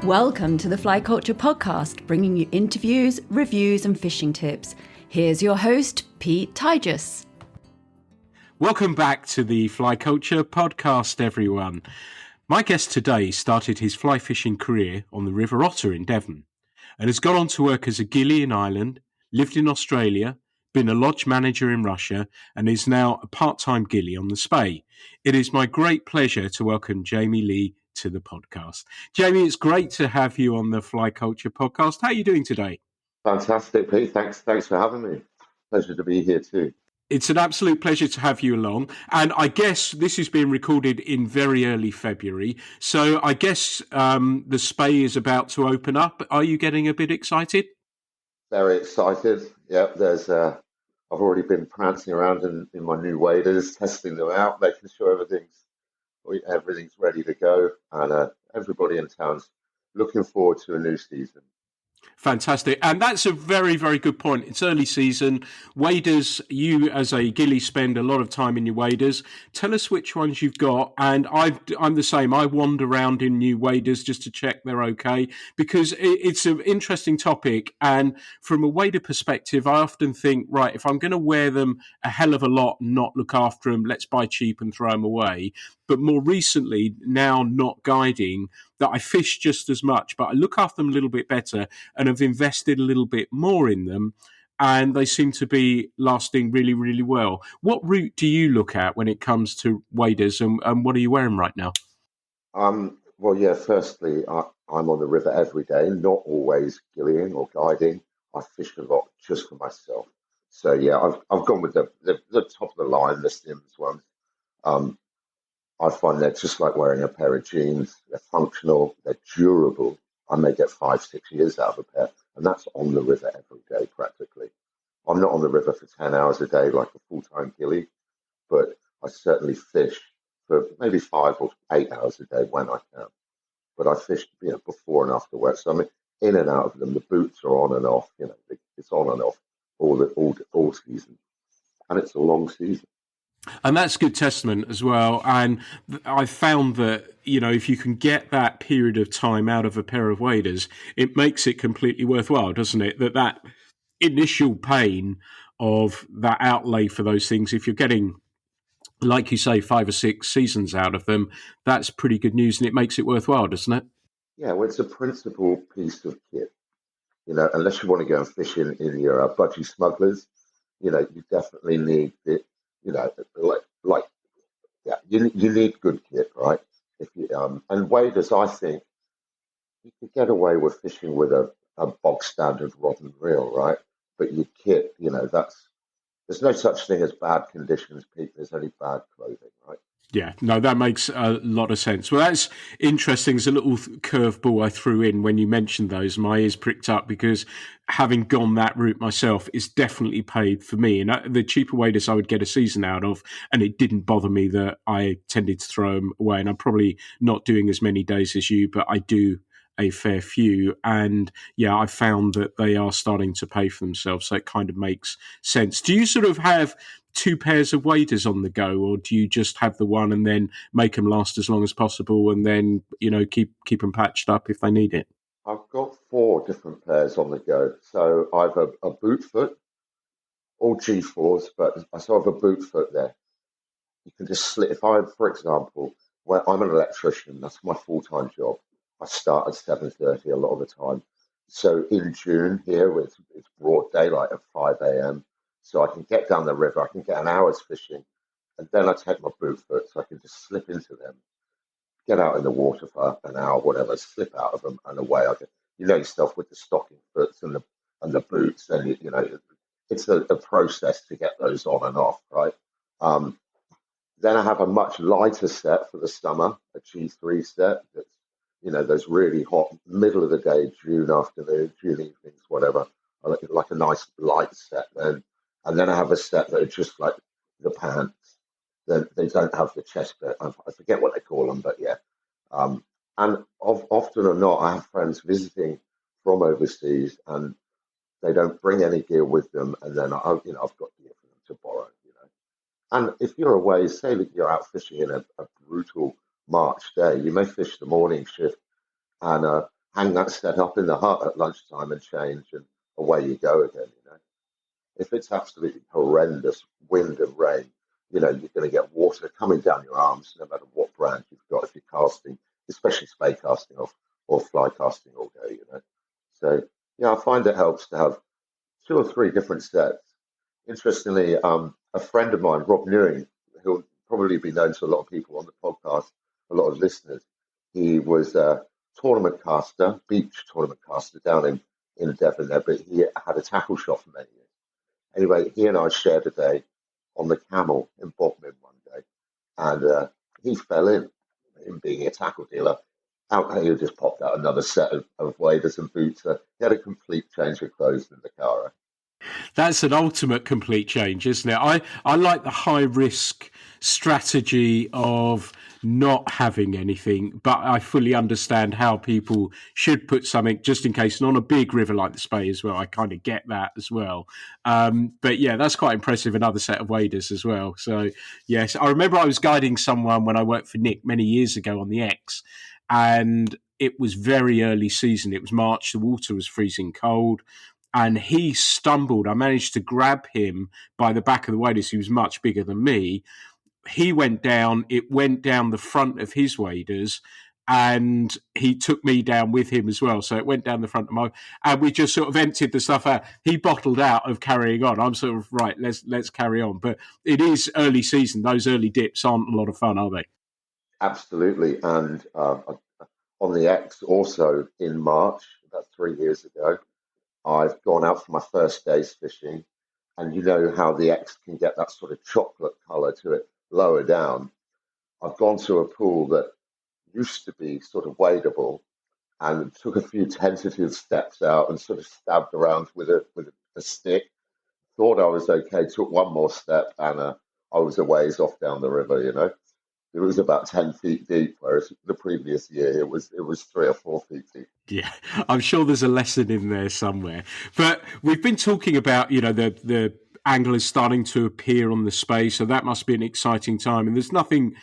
Welcome to the Fly Culture Podcast, bringing you interviews, reviews and fishing tips. Here's your host, Pete Tigus. Welcome back to the Fly Culture Podcast, everyone. My guest today started his fly fishing career on the River Otter in Devon and has gone on to work as a ghille in Ireland, lived in Australia, been a lodge manager in Russia, and is now a part-time ghille on the Spey. It is my great pleasure to welcome Jamie Lee to the podcast. Jamie, it's great to have you on the Fly Culture Podcast. How are you doing today? Fantastic, Pete. Thanks for having me. Pleasure to be here too. It's an absolute pleasure to have you along. And I guess this is being recorded in very early February. So I guess the Spey is about to open up. Are you getting a bit excited? Very excited. Yeah, I've already been prancing around in my new waders, testing them out, making sure everything's ready to go. And everybody in town's looking forward to a new season. Fantastic. And that's a very, very good point. It's early season. Waders, you as a ghille spend a lot of time in your waders. Tell us which ones you've got. And I'm the same. I wander around in new waders just to check they're okay, because it's an interesting topic. And from a wader perspective, I often think, right, if I'm going to wear them a hell of a lot and not look after them, let's buy cheap and throw them away. But more recently, now not guiding, that I fish just as much, but I look after them a little bit better and have invested a little bit more in them, and they seem to be lasting really, really well. What route do you look at when it comes to waders, and what are you wearing right now? Well, yeah, firstly, I'm on the river every day, not always ghilleing or guiding. I fish a lot just for myself. So, yeah, I've gone with the top of the line, the Sims ones. I find they're just like wearing a pair of jeans. They're functional, they're durable. I may get 5-6 years out of a pair, and that's on the river every day practically. I'm not on the river for 10 hours a day like a full-time ghille, but I certainly fish for maybe 5 or 8 hours a day when I can. But I fish, before and after work, so I'm in and out of them. The boots are on and off. It's on and off all season, and it's a long season. And that's good testament as well. And I've found that, if you can get that period of time out of a pair of waders, it makes it completely worthwhile, doesn't it? That initial pain of that outlay for those things, if you're getting, like you say, 5 or 6 seasons out of them, that's pretty good news, and it makes it worthwhile, doesn't it? Yeah, well, it's a principal piece of kit. Unless you want to go and fish in your budgie smugglers, you definitely need it. You need good kit, right? If you and waders, I think you could get away with fishing with a bog standard rod and reel, right? But your kit, there's no such thing as bad conditions, Pete. There's only bad clothing, right? Yeah, no, that makes a lot of sense. Well, that's interesting. It's a little curveball I threw in when you mentioned those. My ears pricked up because having gone that route myself is definitely paid for me. And the cheaper waders I would get a season out of, and it didn't bother me that I tended to throw them away. And I'm probably not doing as many days as you, but I do a fair few. And yeah, I found that they are starting to pay for themselves. So it kind of makes sense. Do you sort of have 2 pairs of waders on the go, or do you just have the one and then make them last as long as possible and then, keep them patched up if they need it? I've got 4 different pairs on the go. So I have a boot foot, all G4s, but I still have a boot foot there. You can just slip. For example, when I'm an electrician, that's my full-time job. I start at 7:30 a lot of the time. So in June here, it's broad daylight at 5 a.m. So I can get down the river, I can get an hour's fishing, and then I take my boot foot so I can just slip into them, get out in the water for an hour, whatever, slip out of them, and away I go. You know yourself with the stocking foots and the boots, and it's a process to get those on and off, right? Then I have a much lighter set for the summer, a G3 set that's those really hot middle of the day, June afternoon, June evenings, whatever. I like a nice light set then. And then I have a set that are just like the pants. They don't have the chest bit. I forget what they call them, but yeah. And often or not, I have friends visiting from overseas, and they don't bring any gear with them. And then I've got gear for them to borrow. And if you're away, say that you're out fishing in a brutal March day, you may fish the morning shift and hang that set up in the hut at lunchtime and change, and away you go again. If it's absolutely horrendous wind and rain, you're going to get water coming down your arms, no matter what brand you've got. If you're casting, especially spey casting or fly casting all day. So yeah, I find it helps to have two or three different sets. Interestingly, a friend of mine, Rob Newing, who'll probably be known to a lot of people on the podcast, a lot of listeners, he was a tournament caster, beach tournament caster down in Devon there, but he had a tackle shop for many years. Anyway, he and I shared a day on the Camel in Bodmin one day, and he fell in being a tackle dealer. Out he just popped out another set of waders and boots. He had a complete change of clothes in the car. That's an ultimate complete change, isn't it? I like the high risk strategy of not having anything, but I fully understand how people should put something just in case, and on a big river like the Spey as well. I kind of get that as well. But yeah, that's quite impressive. Another set of waders as well. So yes, I remember I was guiding someone when I worked for Nick many years ago on the X, and it was very early season. It was March. The water was freezing cold, and he stumbled. I managed to grab him by the back of the waders. He was much bigger than me. He went down. It went down the front of his waders, and he took me down with him as well. So it went down the front of my, and we just sort of emptied the stuff out. He bottled out of carrying on. I'm sort of right. Let's carry on. But it is early season. Those early dips aren't a lot of fun, are they? Absolutely. And on the X, also in March, about 3 years ago, I've gone out for my first day's fishing, and you know how the X can get that sort of chocolate color to it lower down. I've gone to a pool that used to be sort of wadable, and took a few tentative steps out and sort of stabbed around with a stick. Thought I was okay. Took one more step, and I was a ways off down the river. It was about 10 feet deep, whereas the previous year it was 3 or 4 feet deep. Yeah, I'm sure there's a lesson in there somewhere. But we've been talking about, the anglers starting to appear on the space, so that must be an exciting time. And there's nothing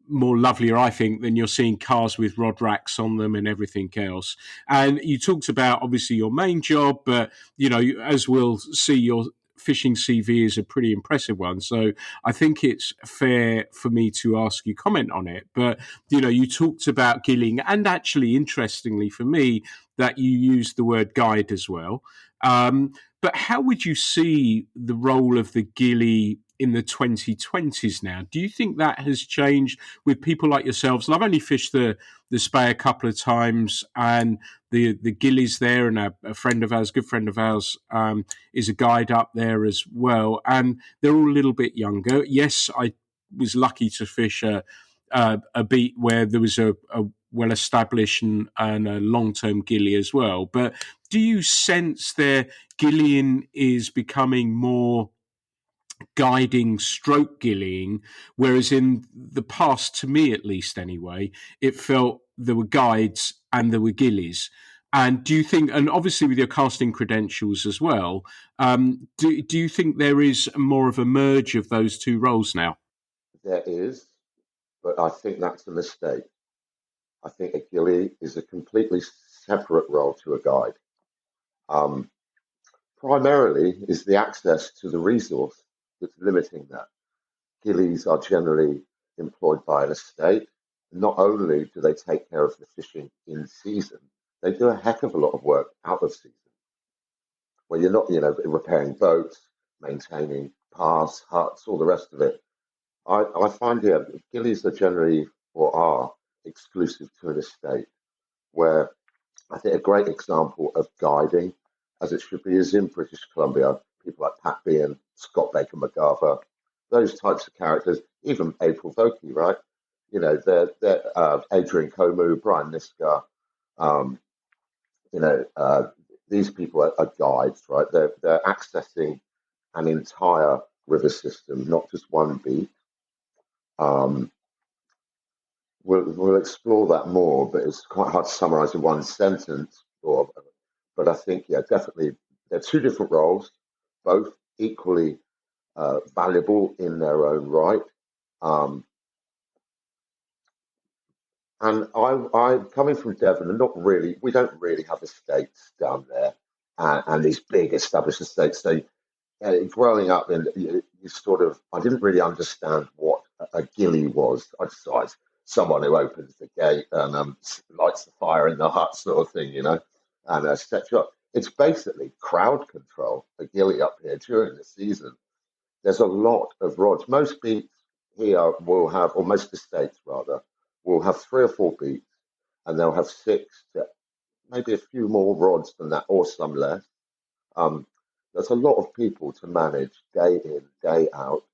more lovelier, I think, than you're seeing cars with rod racks on them and everything else. And you talked about obviously your main job, but as we'll see, your fishing CV is a pretty impressive one. So I think it's fair for me to ask you comment on it. But you talked about gilling, and actually, interestingly for me, that you used the word guide as well. But how would you see the role of the ghille in the 2020s now? Do you think that has changed with people like yourselves? And I've only fished the Spey a couple of times, and the ghille's there, and a friend of ours, good friend of ours, is a guide up there as well, and they're all a little bit younger. Yes, I was lucky to fish a beat where there was a well-established and a long-term ghille as well. But do you sense their ghilleing is becoming more guiding stroke ghilleing, whereas in the past, to me at least anyway, it felt there were guides and there were ghillies? And do you think, and obviously with your casting credentials as well, do you think there is more of a merge of those two roles now? There is, but I think that's a mistake. I think a ghille is a completely separate role to a guide. Um, Primarily is the access to the resource that's limiting that. Ghillies are generally employed by an estate. Not only do they take care of the fishing in season, they do a heck of a lot of work out of season, where you're not, repairing boats, maintaining paths, huts, all the rest of it. I find here ghillies are generally or are exclusive to an estate, where I think a great example of guiding, as it should be, is in British Columbia. People like Pat Bean, Scott Baker McGarver, those types of characters, even April Vokey, right? They're Adrian Komu, Brian Niska, um, you know, uh, these people are guides, right? They're accessing an entire river system, not just one beat. Um, we'll explore that more, but it's quite hard to summarize in one sentence. But I think, yeah, definitely, they're two different roles, both equally valuable in their own right. Um, And I'm coming from Devon, and we don't really have estates down there, and these big established estates. So growing up, you sort of, I didn't really understand what a ghille was. I just thought it's someone who opens the gate and lights the fire in the hut, sort of thing, and sets you up. It's basically crowd control, a ghille up here during the season. There's a lot of rods. Most beats here will have, or most estates rather, will have 3 or 4 beats, and they'll have 6 to maybe a few more rods than that, or some less. Um, there's a lot of people to manage day in, day out,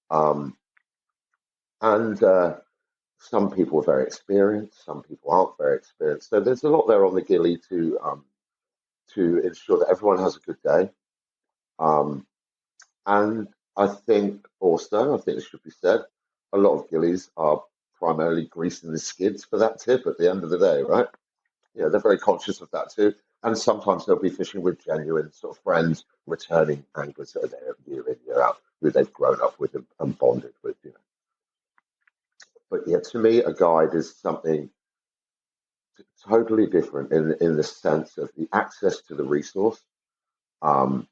um, and some people are very experienced, some people aren't very experienced. So there's a lot there on the ghille to ensure that everyone has a good day. Um, And I think it should be said, a lot of ghillies are primarily greasing the skids for that tip at the end of the day, right? Yeah, they're very conscious of that too. And sometimes they'll be fishing with genuine sort of friends, returning anglers that are there year in, year out, who they've grown up with and bonded with. But yeah, to me, a guide is something totally different in the sense of the access to the resource. Um,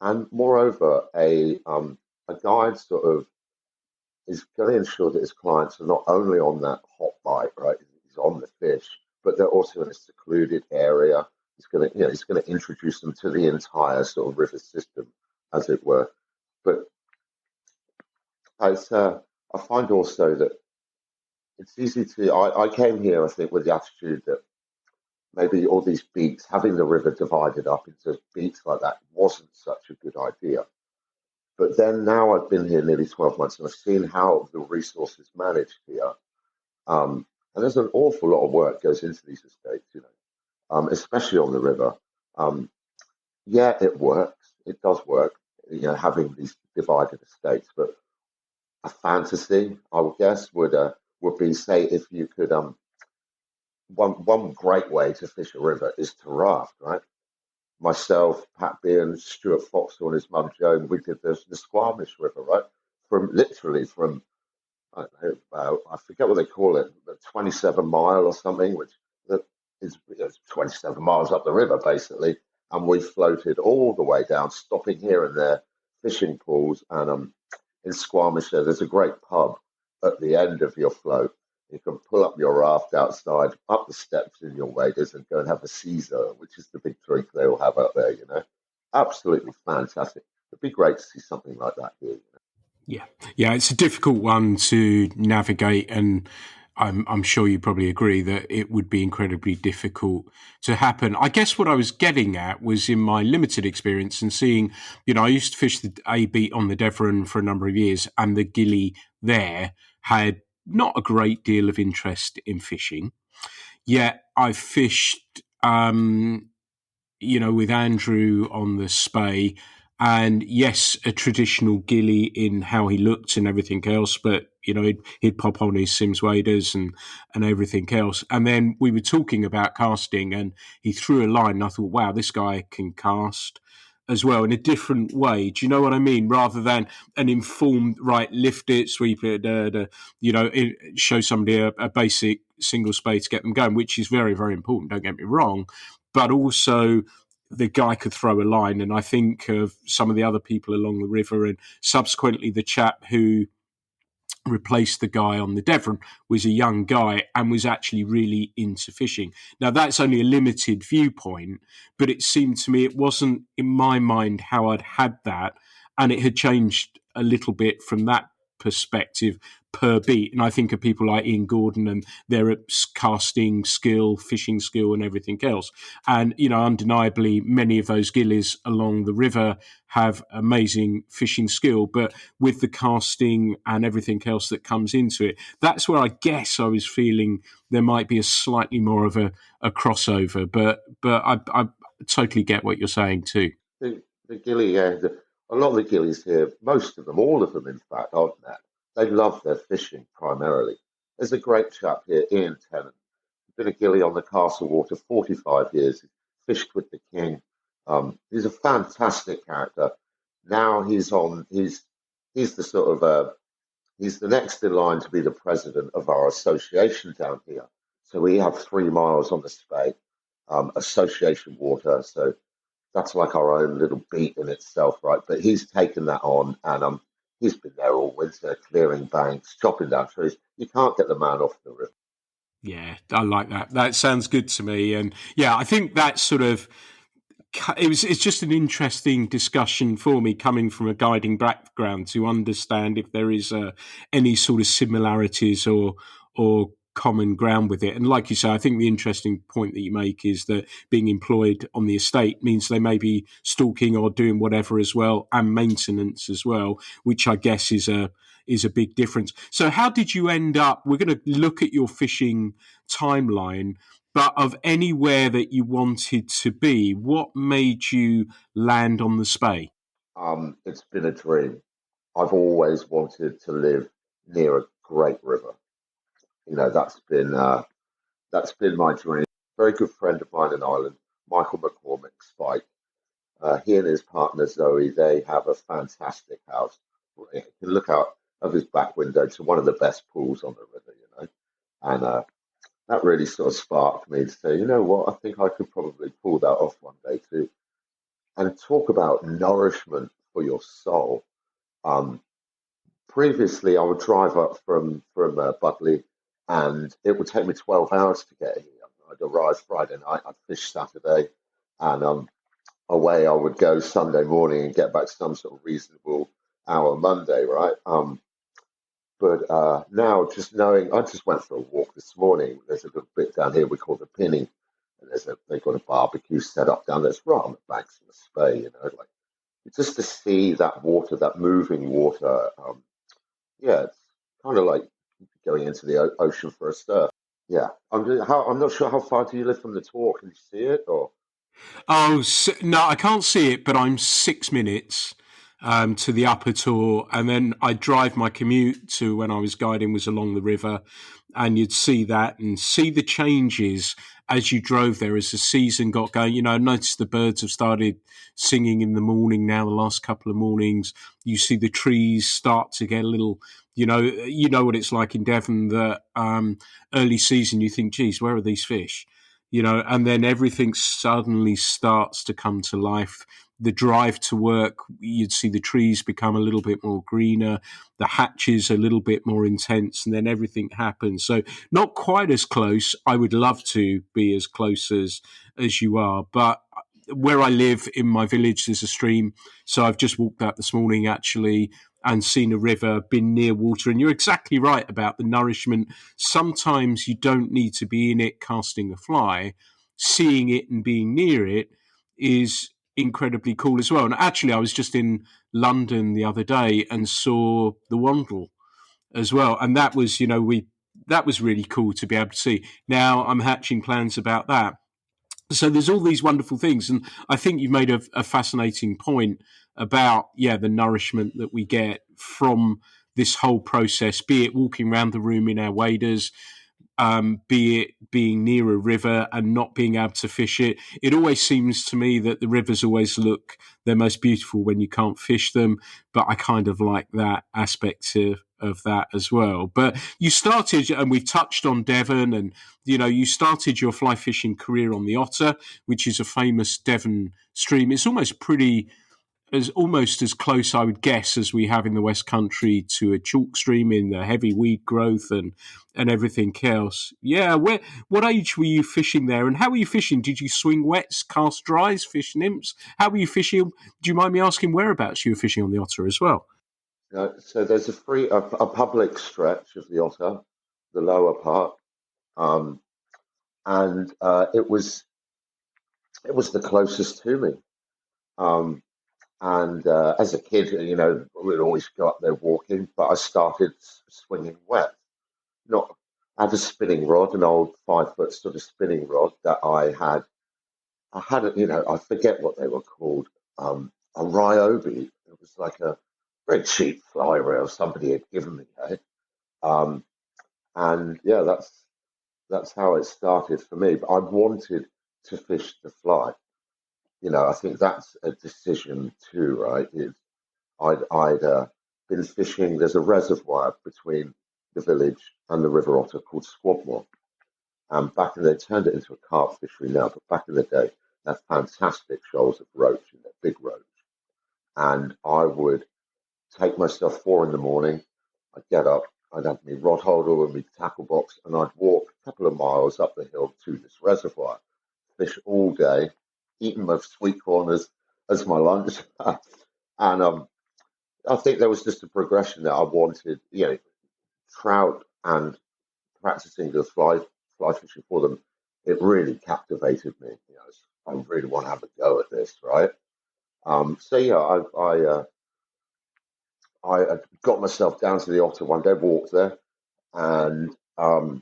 and moreover, a guide sort of is going to ensure that his clients are not only on that hot bite, right? He's on the fish, but they're also in a secluded area. He's going to introduce them to the entire sort of river system, as it were. But as I find also that it's easy to. I came here, I think, with the attitude that maybe all these beats, having the river divided up into beats like that, wasn't such a good idea. But then now I've been here nearly 12 months and I've seen how the resources managed here. And there's an awful lot of work goes into these estates, especially on the river. Um, yeah, it works. It does work, having these divided estates. But a fantasy, I would guess, would be, say, if you could. One great way to fish a river is to raft, right? Myself, Pat Bean, Stuart Foxall, and his mum Joan, we did the Squamish River, right? From I don't know, I forget what they call it, the 27 mile or something, which is 27 miles up the river, basically. And we floated all the way down, stopping here and there, fishing pools. And in Squamish, there's a great pub at the end of your float. You can pull up your raft outside, up the steps in your waders, and go and have a Caesar, which is the big drink they all have out there. Absolutely fantastic. It'd be great to see something like that here. Yeah, yeah, it's a difficult one to navigate, and I'm sure you probably agree that it would be incredibly difficult to happen. I guess what I was getting at was in my limited experience and seeing, I used to fish the A beat on the Devon for a number of years, and the ghille there had not a great deal of interest in fishing. Yet I fished with Andrew on the Spey. And yes, a traditional ghille in how he looked and everything else, but he'd pop on his Sims waders and everything else. And then we were talking about casting, and he threw a line, and I thought, wow, this guy can cast as well in a different way. Do you know what I mean? Rather than an informed, right, lift it, sweep it, show somebody a basic single spade to get them going, which is very, very important. Don't get me wrong, but also the guy could throw a line. And I think of some of the other people along the river, and subsequently the chap who replaced the guy on the Devon was a young guy and was actually really into fishing. Now, that's only a limited viewpoint, but it seemed to me it wasn't in my mind how I'd had that, and it had changed a little bit from that perspective per beat. And I think of people like Ian Gordon and their casting skill, fishing skill, and everything else. And, undeniably, many of those ghillies along the river have amazing fishing skill, but with the casting and everything else that comes into it, that's where I guess I was feeling there might be a slightly more of a crossover. But I totally get what you're saying too. The ghille, yeah, a lot of the ghillies here, most of them, all of them, in fact, aren't that? They love their fishing primarily. There's a great chap here, Ian Tennant. He's been a ghille on the Castle Water 45 years. He fished with the king. He's a fantastic character. Now he's the sort of He's the next in line to be the president of our association down here. So we have 3 miles on the Spey, association water. So that's like our own little beat in itself, right? But he's taken that on, and he's been there all winter, clearing banks, chopping down trees. You can't get the man off the river. Yeah, I like that. That sounds good to me. And yeah, I think that's sort of it's just an interesting discussion for me coming from a guiding background to understand if there is any sort of similarities or common ground with it. And like you say, I think the interesting point that you make is that being employed on the estate means they may be stalking or doing whatever as well, and maintenance as well, which I guess is a big difference. So how did you end up? We're going to look at your fishing timeline, but of anywhere that you wanted to be, what made you land on the Spey? It's been a dream. I've always wanted to live near a great river. You know, that's been my dream. Very good friend of mine in Ireland, Michael McCormick Spike. He and his partner Zoe, they have a fantastic house. You can look out of his back window to one of the best pools on the river, you know. And that really sort of sparked me to say, you know what, I think I could probably pull that off one day too. And talk about nourishment for your soul. Um, Previously, I would drive up from Butley, and it would take me 12 hours to get here. I'd arrive Friday night, I'd fish Saturday, and away I would go Sunday morning and get back some sort of reasonable hour Monday, right? But now, just knowing, I just went for a walk this morning. There's a little bit down here we call the Pinny, and they've got a barbecue set up down there. It's right on the banks of the Spey, you know, like just to see that water, that moving water. Yeah, it's kind of like going into the ocean for a surf. Yeah, I'm not sure how far do you live from the tour. Can you see it or? Oh, no, I can't see it, but I'm 6 minutes to the upper tour. And then I drive my commute to when I was guiding was along the river. And you'd see that and see the changes as you drove there as the season got going. You know, I noticed the birds have started singing in the morning now, the last couple of mornings. You see the trees start to get a little, you know what it's like in Devon, that early season, you think, geez, where are these fish? And then everything suddenly starts to come to life. The drive to work, you'd see the trees become a little bit more greener, the hatches a little bit more intense, and then everything happens. So not quite as close. I would love to be as close as you are, but where I live in my village, there's a stream. So I've just walked out this morning actually and seen a river, been near water. And you're exactly right about the nourishment. Sometimes you don't need to be in it casting a fly. Seeing it and being near it is incredibly cool as well. And actually, I was just in London the other day and saw the Wandle as well. And that was, that was really cool to be able to see. Now I'm hatching plans about that. So there's all these wonderful things, and I think you've made a fascinating point about the nourishment that we get from this whole process, be it walking around the room in our waders, be it being near a river and not being able to fish it. It always seems to me that the rivers always look their most beautiful when you can't fish them, but I kind of like that aspect of that as well. But you started, and we've touched on Devon, and you started your fly fishing career on the Otter, which is a famous Devon stream. It's almost as close, I would guess, as we have in the West Country to a chalk stream in the heavy weed growth and everything else. Yeah, what age were you fishing there, and how were you fishing? Did you swing wets, cast dries, fish nymphs? How were you fishing? Do you mind me asking whereabouts you were fishing on the Otter as well? So there's a public stretch of the Otter, the lower part, um, and it was the closest to me. Um, and as a kid, we'd always go up there walking, but I started swinging wet. Not I had a spinning rod, an old 5 foot sort of spinning rod that I had. I had it, I forget what they were called. A Ryobi. It was like a very cheap fly reel somebody had given me. Eh? Um, and yeah, that's how it started for me. But I wanted to fish the fly. I think that's a decision too, right? I'd been fishing. There's a reservoir between the village and the river otter called Squabmore. And back in they turned it into a carp fishery now, but back in the day, they had fantastic shoals of roach in there, big roach. And I would take myself 4 in the morning. I'd get up, I'd have my rod holder and my tackle box, and I'd walk a couple of miles up the hill to this reservoir, fish all day, eating my sweet corn as my lunch. And I think there was just a progression that I wanted, trout and practicing the fly fishing for them. It really captivated me. I really want to have a go at this, right? So yeah, I got myself down to the Otter one day, walked there, and I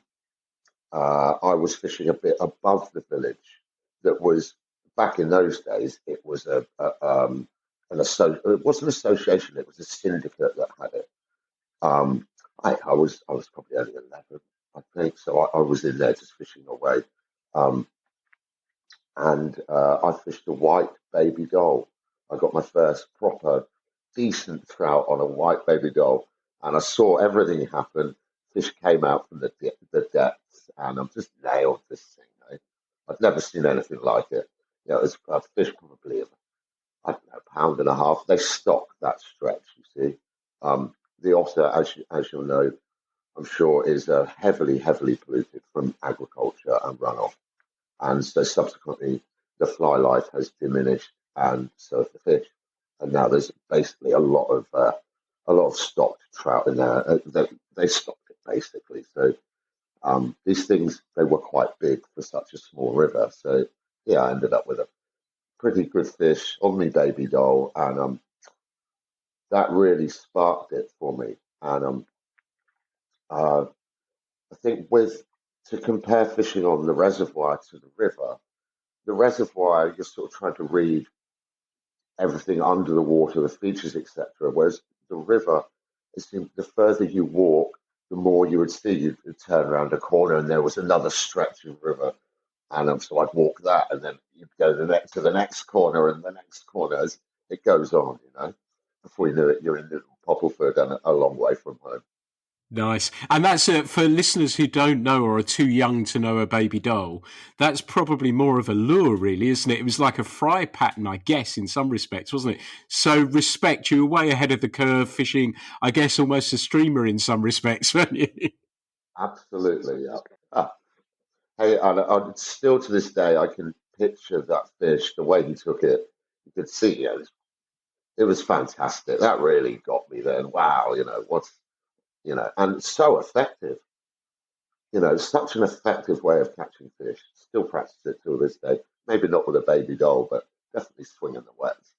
was fishing a bit above the village. That was back in those days. It was it wasn't an association. It was a syndicate that had it. I was probably only 11, I think, so I was in there just fishing away, um, and I fished a white baby doll. I got my first proper decent trout on a white baby doll, and I saw everything happen. Fish came out from the depths, and I'm just nailed this thing. Eh? I've never seen anything like it. It was a fish probably, I don't know, pound and a half. They stock that stretch, you see. The otter, as you'll know, I'm sure, is heavily, heavily polluted from agriculture and runoff. And so subsequently, the fly life has diminished, and so have the fish. And now there's basically a lot of stocked trout in there. They stocked it basically. So these things, they were quite big for such a small river. So yeah, I ended up with a pretty good fish on my baby doll, and that really sparked it for me. And uh, I think with to compare fishing on the reservoir to the reservoir you're sort of trying to read everything under the water, the features, etc. Whereas the river, it seemed the further you walk, the more you would see. You'd turn around a corner and there was another stretch of river, and so I'd walk that, and then you'd go to the next corner and the next corner as it goes on. Before you knew it, you're in Little Poppleford and a long way from home. Nice. And that's for listeners who don't know or are too young to know a baby doll. That's probably more of a lure, really, isn't it? It was like a fry pattern, I guess, in some respects, wasn't it? So respect, you were way ahead of the curve, fishing, I guess, almost a streamer in some respects, weren't you? Absolutely, yeah. Hey, and still to this day, I can picture that fish, the way he took it. You could see, it was fantastic. That really got me then. Wow, and so effective. Such an effective way of catching fish. Still practice it till this day. Maybe not with a baby doll, but definitely swinging the wets.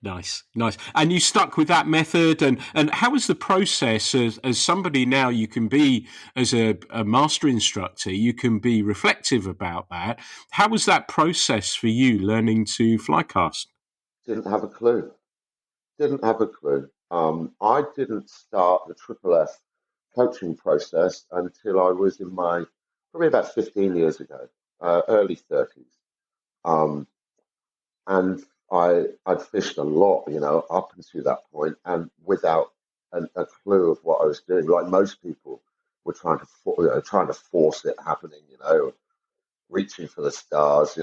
Nice, nice. And you stuck with that method. And how was the process as somebody now you can be, as a master instructor, you can be reflective about that. How was that process for you learning to fly cast? Didn't have a clue. Didn't have a clue. I didn't start the Triple F coaching process until I was in my probably about 15 years ago, early 30s. Um, and I'd fished a lot, up until that point, and without a clue of what I was doing. Like most people were trying to force it happening, reaching for the stars,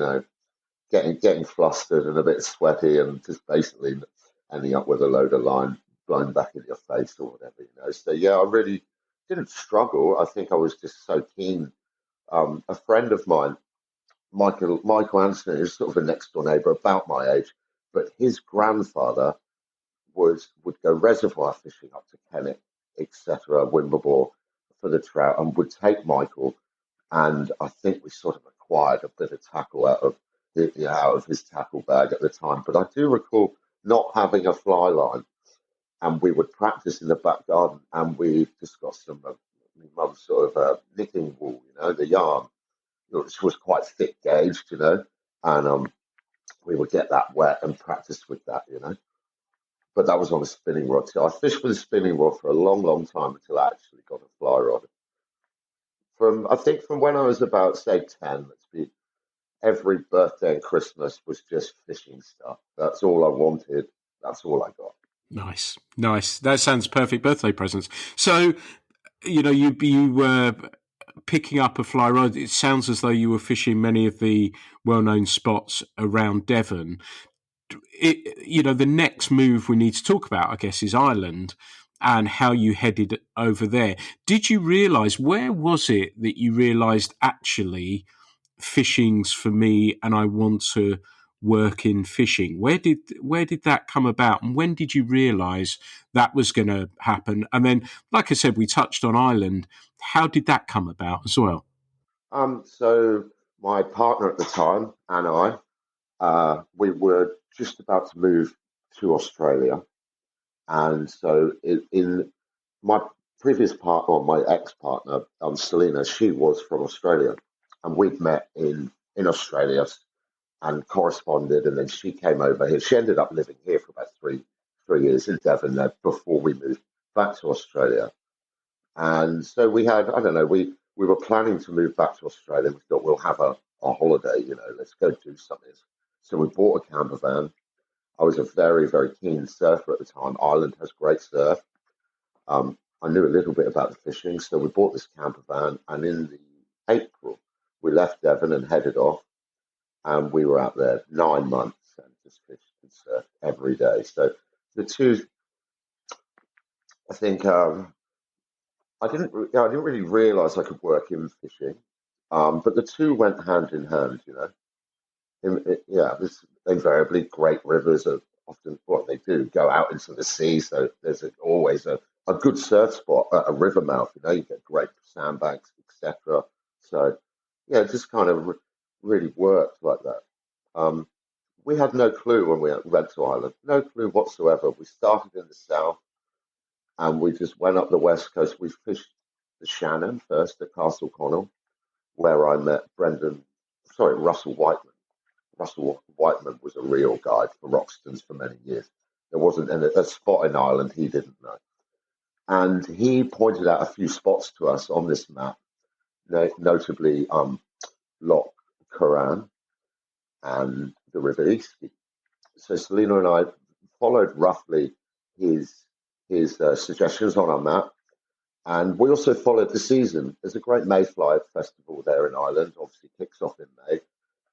getting flustered and a bit sweaty, and just basically ending up with a load of line blown back in your face or whatever. So yeah, I really didn't struggle. I think I was just so keen. A friend of mine, Michael Anthony, is sort of a next door neighbour, about my age, but his grandfather would go reservoir fishing up to Kennet, etc., Wimblebore for the trout, and would take Michael. And I think we sort of acquired a bit of tackle out of his tackle bag at the time. But I do recall not having a fly line, and we would practice in the back garden, and we just got some of my mum's sort of knitting wool, the yarn, which was quite thick gauged, and we would get that wet and practice with that. But that was on a spinning rod. So I fished with a spinning rod for a long, long time until I actually got a fly rod. I think from when I was about, say, 10, every birthday and Christmas was just fishing stuff. That's all I wanted. That's all I got. Nice. That sounds perfect birthday presents. So, you were picking up a fly rod. It sounds as though you were fishing many of the well-known spots around Devon. The next move we need to talk about, I guess, is Ireland and how you headed over there. Did you realise, where was it that you realised actually fishing's for me and I want to work in fishing? Where did that come about, and when did you realise that was going to happen? And then, like I said, we touched on Ireland. How did that come about as well? So my partner at the time and I, we were just about to move to Australia, and so in my previous partner, or my ex-partner, Selena, she was from Australia, and we'd met in Australia and corresponded, and then she came over here. She ended up living here for about three years in Devon there before we moved back to Australia. And so we had, I don't know, we were planning to move back to Australia. We thought we'll have a holiday, let's go do something. So we bought a camper van. I was a very, very keen surfer at the time. Ireland has great surf. I knew a little bit about the fishing, so we bought this camper van, and in the April we left Devon and headed off, and we were out there 9 months and just fished and surfed every day. So the two, I think, I didn't really realise I could work in fishing, but the two went hand in hand. There's invariably great rivers are often what they do go out into the sea. So there's always a good surf spot at a river mouth. You get great sandbanks, etc. So yeah, it just kind of really worked like that. Um, we had no clue when we went to Ireland, no clue whatsoever. We started in the south and we just went up the west coast. We fished the Shannon first at Castle Connell, where I met Russell Whiteman. Russell Whiteman was a real guide for Roxton's for many years. There wasn't a spot in Ireland he didn't know. And he pointed out a few spots to us on this map, notably Loch Curran and the River Eastleigh. So Selena and I followed roughly his suggestions on our map, and we also followed the season. There's a great Mayfly festival there in Ireland. Obviously, kicks off in May.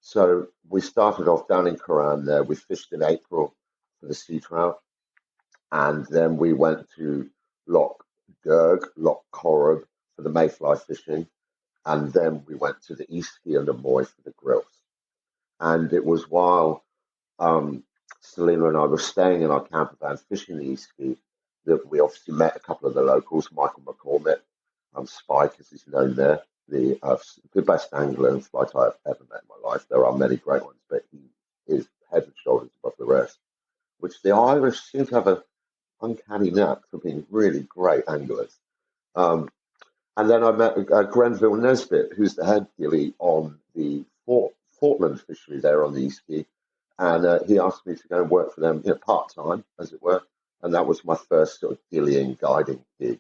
So we started off down in Curran there. We fished in April for the sea trout, and then we went to Loch Gerg, Loch Corrib for the Mayfly fishing, and then we went to the Eastleigh and the Moy for the grills. And it was while Selena and I were staying in our camper van fishing the Eastleigh that we obviously met a couple of the locals, Michael McCormick, Spey, as he's known there, the best angler and flight I've ever met in my life. There are many great ones, but he is head and shoulders above the rest, which the Irish seem to have an uncanny knack for being really great anglers. Um, and then I met Grenville Nesbitt, who's the head ghillie on the Fortland fishery there on the Eastleigh, and he asked me to go and work for them, part time, as it were. And that was my first sort of ghillieing guiding gig.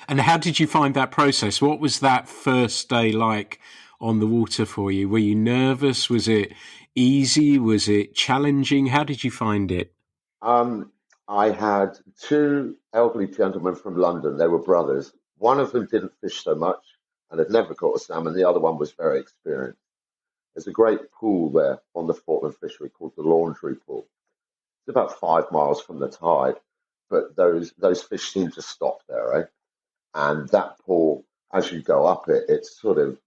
And how did you find that process? What was that first day like on the water for you? Were you nervous? Was it easy? Was it challenging? How did you find it? Um, I had two elderly gentlemen from London. They were brothers. One of them didn't fish so much and had never caught a salmon. The other one was very experienced. There's a great pool there on the Fortland fishery called the Laundry Pool. It's about 5 miles from the tide, but those fish seem to stop there, eh? And that pool, as you go up it, it's sort of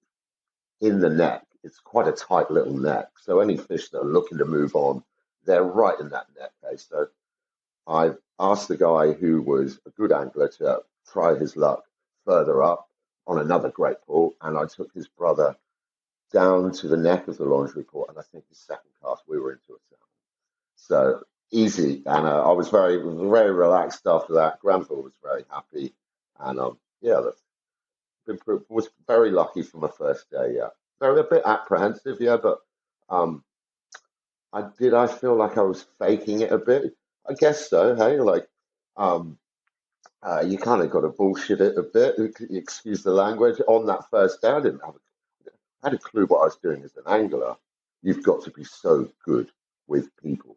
in the neck. It's quite a tight little neck. So any fish that are looking to move on, they're right in that neck. Okay? So I asked the guy who was a good angler to try his luck further up on another great pool, and I took his brother down to the neck of the Laundry Pool, and I think his second cast we were into a salmon. So easy, and I was very relaxed after that. Granville was very happy, and yeah, was very lucky for my first day. Yeah, very a bit apprehensive, yeah, but um, I feel like I was faking it a bit. I guess so. Hey, like um, you kind of got to bullshit it a bit. Excuse the language. On that first day, I had a clue what I was doing as an angler. You've got to be so good with people.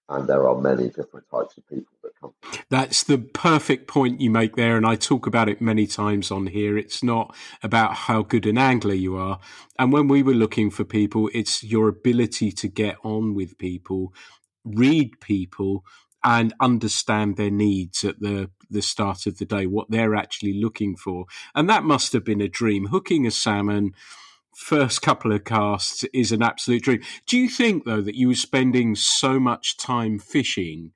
and there are many different types of people that come. That's the perfect point you make there, and I talk about it many times on here. It's not about how good an angler you are. And when we were looking for people, it's your ability to get on with people, read people, and understand their needs at the start of the day, what they're actually looking for. And that must have been a dream. Hooking a salmon, first couple of casts, is an absolute dream. Do you think, though, that you were spending so much time fishing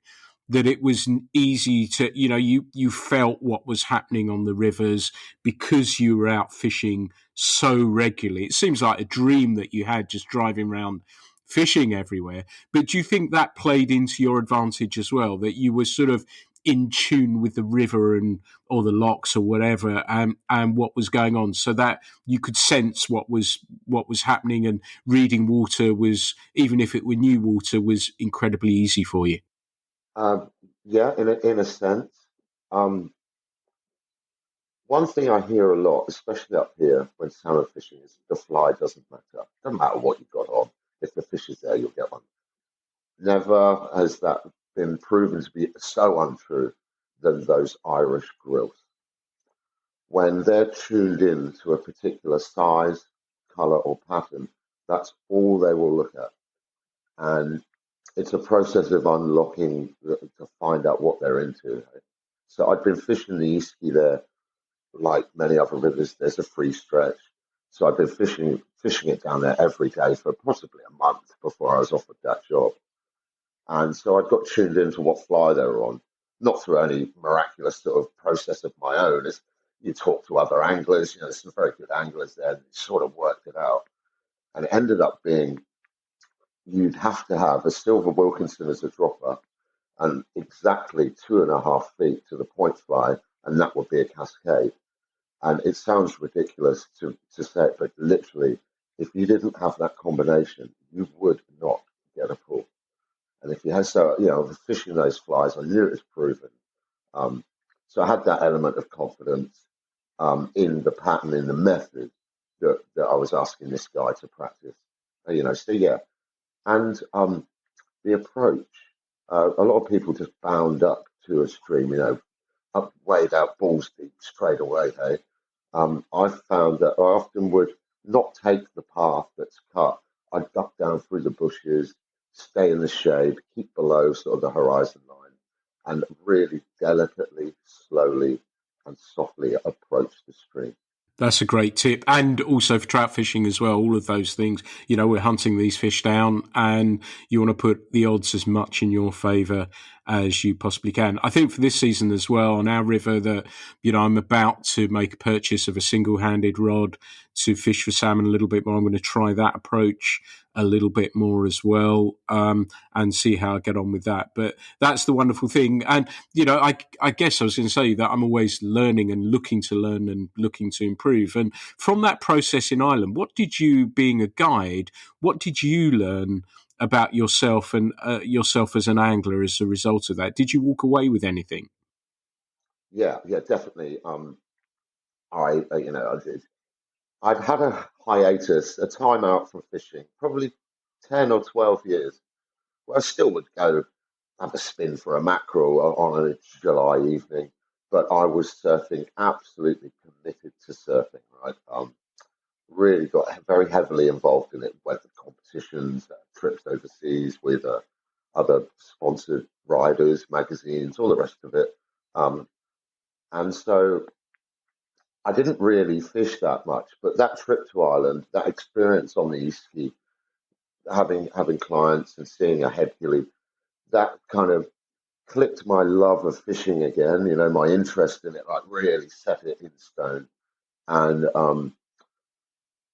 that it was easy to, you felt what was happening on the rivers because you were out fishing so regularly? It seems like a dream that you had, just driving around fishing everywhere. But do you think that played into your advantage as well, that you were sort of in tune with the river and or the locks or whatever, and what was going on, so that you could sense what was happening, and reading water was, even if it were new water, was incredibly easy for you? Um, yeah, in a sense. Um, One thing I hear a lot, especially up here when salmon fishing, is the fly doesn't matter. Doesn't matter what you've got on. If the fish is there, you'll get one. Never has that been proven to be so untrue than those Irish grills. When they're tuned in to a particular size, color, or pattern, that's all they will look at. And it's a process of unlocking to find out what they're into. So I'd been fishing the Eastie there, like many other rivers. There's a free stretch, so I've been fishing it down there every day for possibly a month before I was offered that job. And so I got tuned into what fly they were on, not through any miraculous sort of process of my own. It's, you talk to other anglers, there's some very good anglers there, and sort of worked it out. And it ended up being you'd have to have a silver Wilkinson as a dropper and exactly 2.5 feet to the point fly, and that would be a cascade. And it sounds ridiculous to say it, but literally, if you didn't have that combination, you would not get a pull. And if you had fishing those flies, I knew it was proven. Um, so I had that element of confidence in the pattern, in the method that I was asking this guy to practice. So yeah, and the approach. A lot of people just bound up to a stream, up, wade out balls deep straight away. Hey, I found that I often would not take the path that's cut. I'd duck down through the bushes, stay in the shade, keep below sort of the horizon line, and really delicately, slowly, and softly approach the stream. That's a great tip. And also for trout fishing as well, all of those things. We're hunting these fish down, and you want to put the odds as much in your favour as you possibly can. I think for this season as well, on our river, that, I'm about to make a purchase of a single-handed rod to fish for salmon a little bit more. I'm going to try that approach a little bit more as well, and see how I get on with that. But that's the wonderful thing. And, I guess I was going to say that I'm always learning and looking to learn and looking to improve. And from that process in Ireland, being a guide, what did you learn about yourself and yourself as an angler as a result of that? Did you walk away with anything? Yeah, definitely. I did. I'd had a hiatus, a time out from fishing, probably 10 or 12 years. Well, I still would go have a spin for a mackerel on a July evening, but I was surfing, absolutely committed to surfing, right? Really got very heavily involved in it, went to competitions, trips overseas with other sponsored riders, magazines, all the rest of it. Um, and so I didn't really fish that much, but that trip to Ireland, that experience on the East Ski, having clients and seeing a head gilly, that kind of clicked my love of fishing again. My interest in it, like really set it in stone, and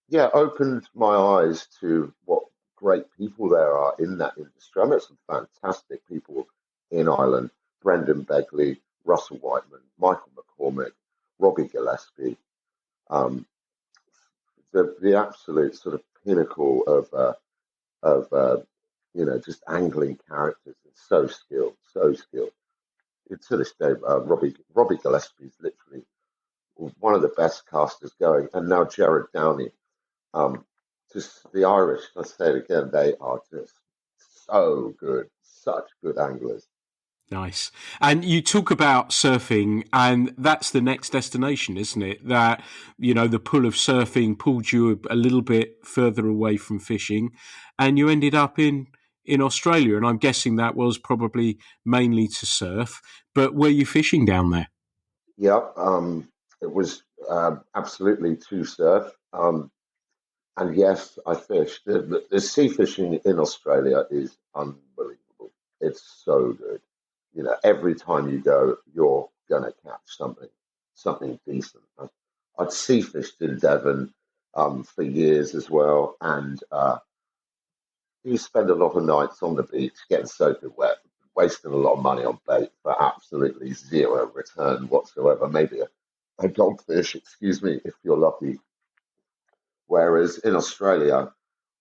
yeah, opened my eyes to what great people there are in that industry. I met some fantastic people in Ireland: Brendan Begley, Russell Whiteman, Michael McCormick, Robbie Gillespie. Um, the absolute sort of pinnacle of just angling characters. It's so skilled, so skilled. To this day, Robbie Gillespie is literally one of the best casters going, and now Jared Downey. Um, just the Irish, let's say it again, they are just so good, such good anglers. Nice. And you talk about surfing, and that's the next destination, isn't it? That, the pull of surfing pulled you a little bit further away from fishing, and you ended up in Australia. And I'm guessing that was probably mainly to surf, but were you fishing down there? Yeah, it was absolutely to surf. And yes, I fished. The sea fishing in Australia is unbelievable. It's so good. Every time you go, you're gonna catch something decent. I'd sea fished in Devon for years as well, and you spend a lot of nights on the beach getting soaking wet, wasting a lot of money on bait for absolutely zero return whatsoever. Maybe a dogfish, excuse me, if you're lucky. Whereas in Australia,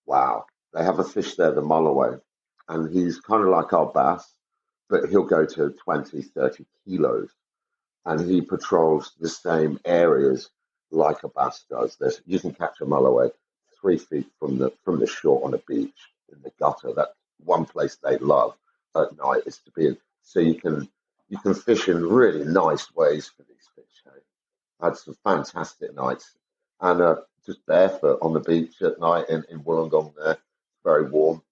wow, they have a fish there, the mulloway, and he's kind of like our bass, but he'll go to 20, 30 kilos, and he patrols the same areas like a bass does. You can catch a mulloway 3 feet from the shore on a beach in the gutter. That one place they love at night is to be in. So you can fish in really nice ways for these fish. Eh? I had some fantastic nights, and just barefoot on the beach at night in Wollongong there, very warm.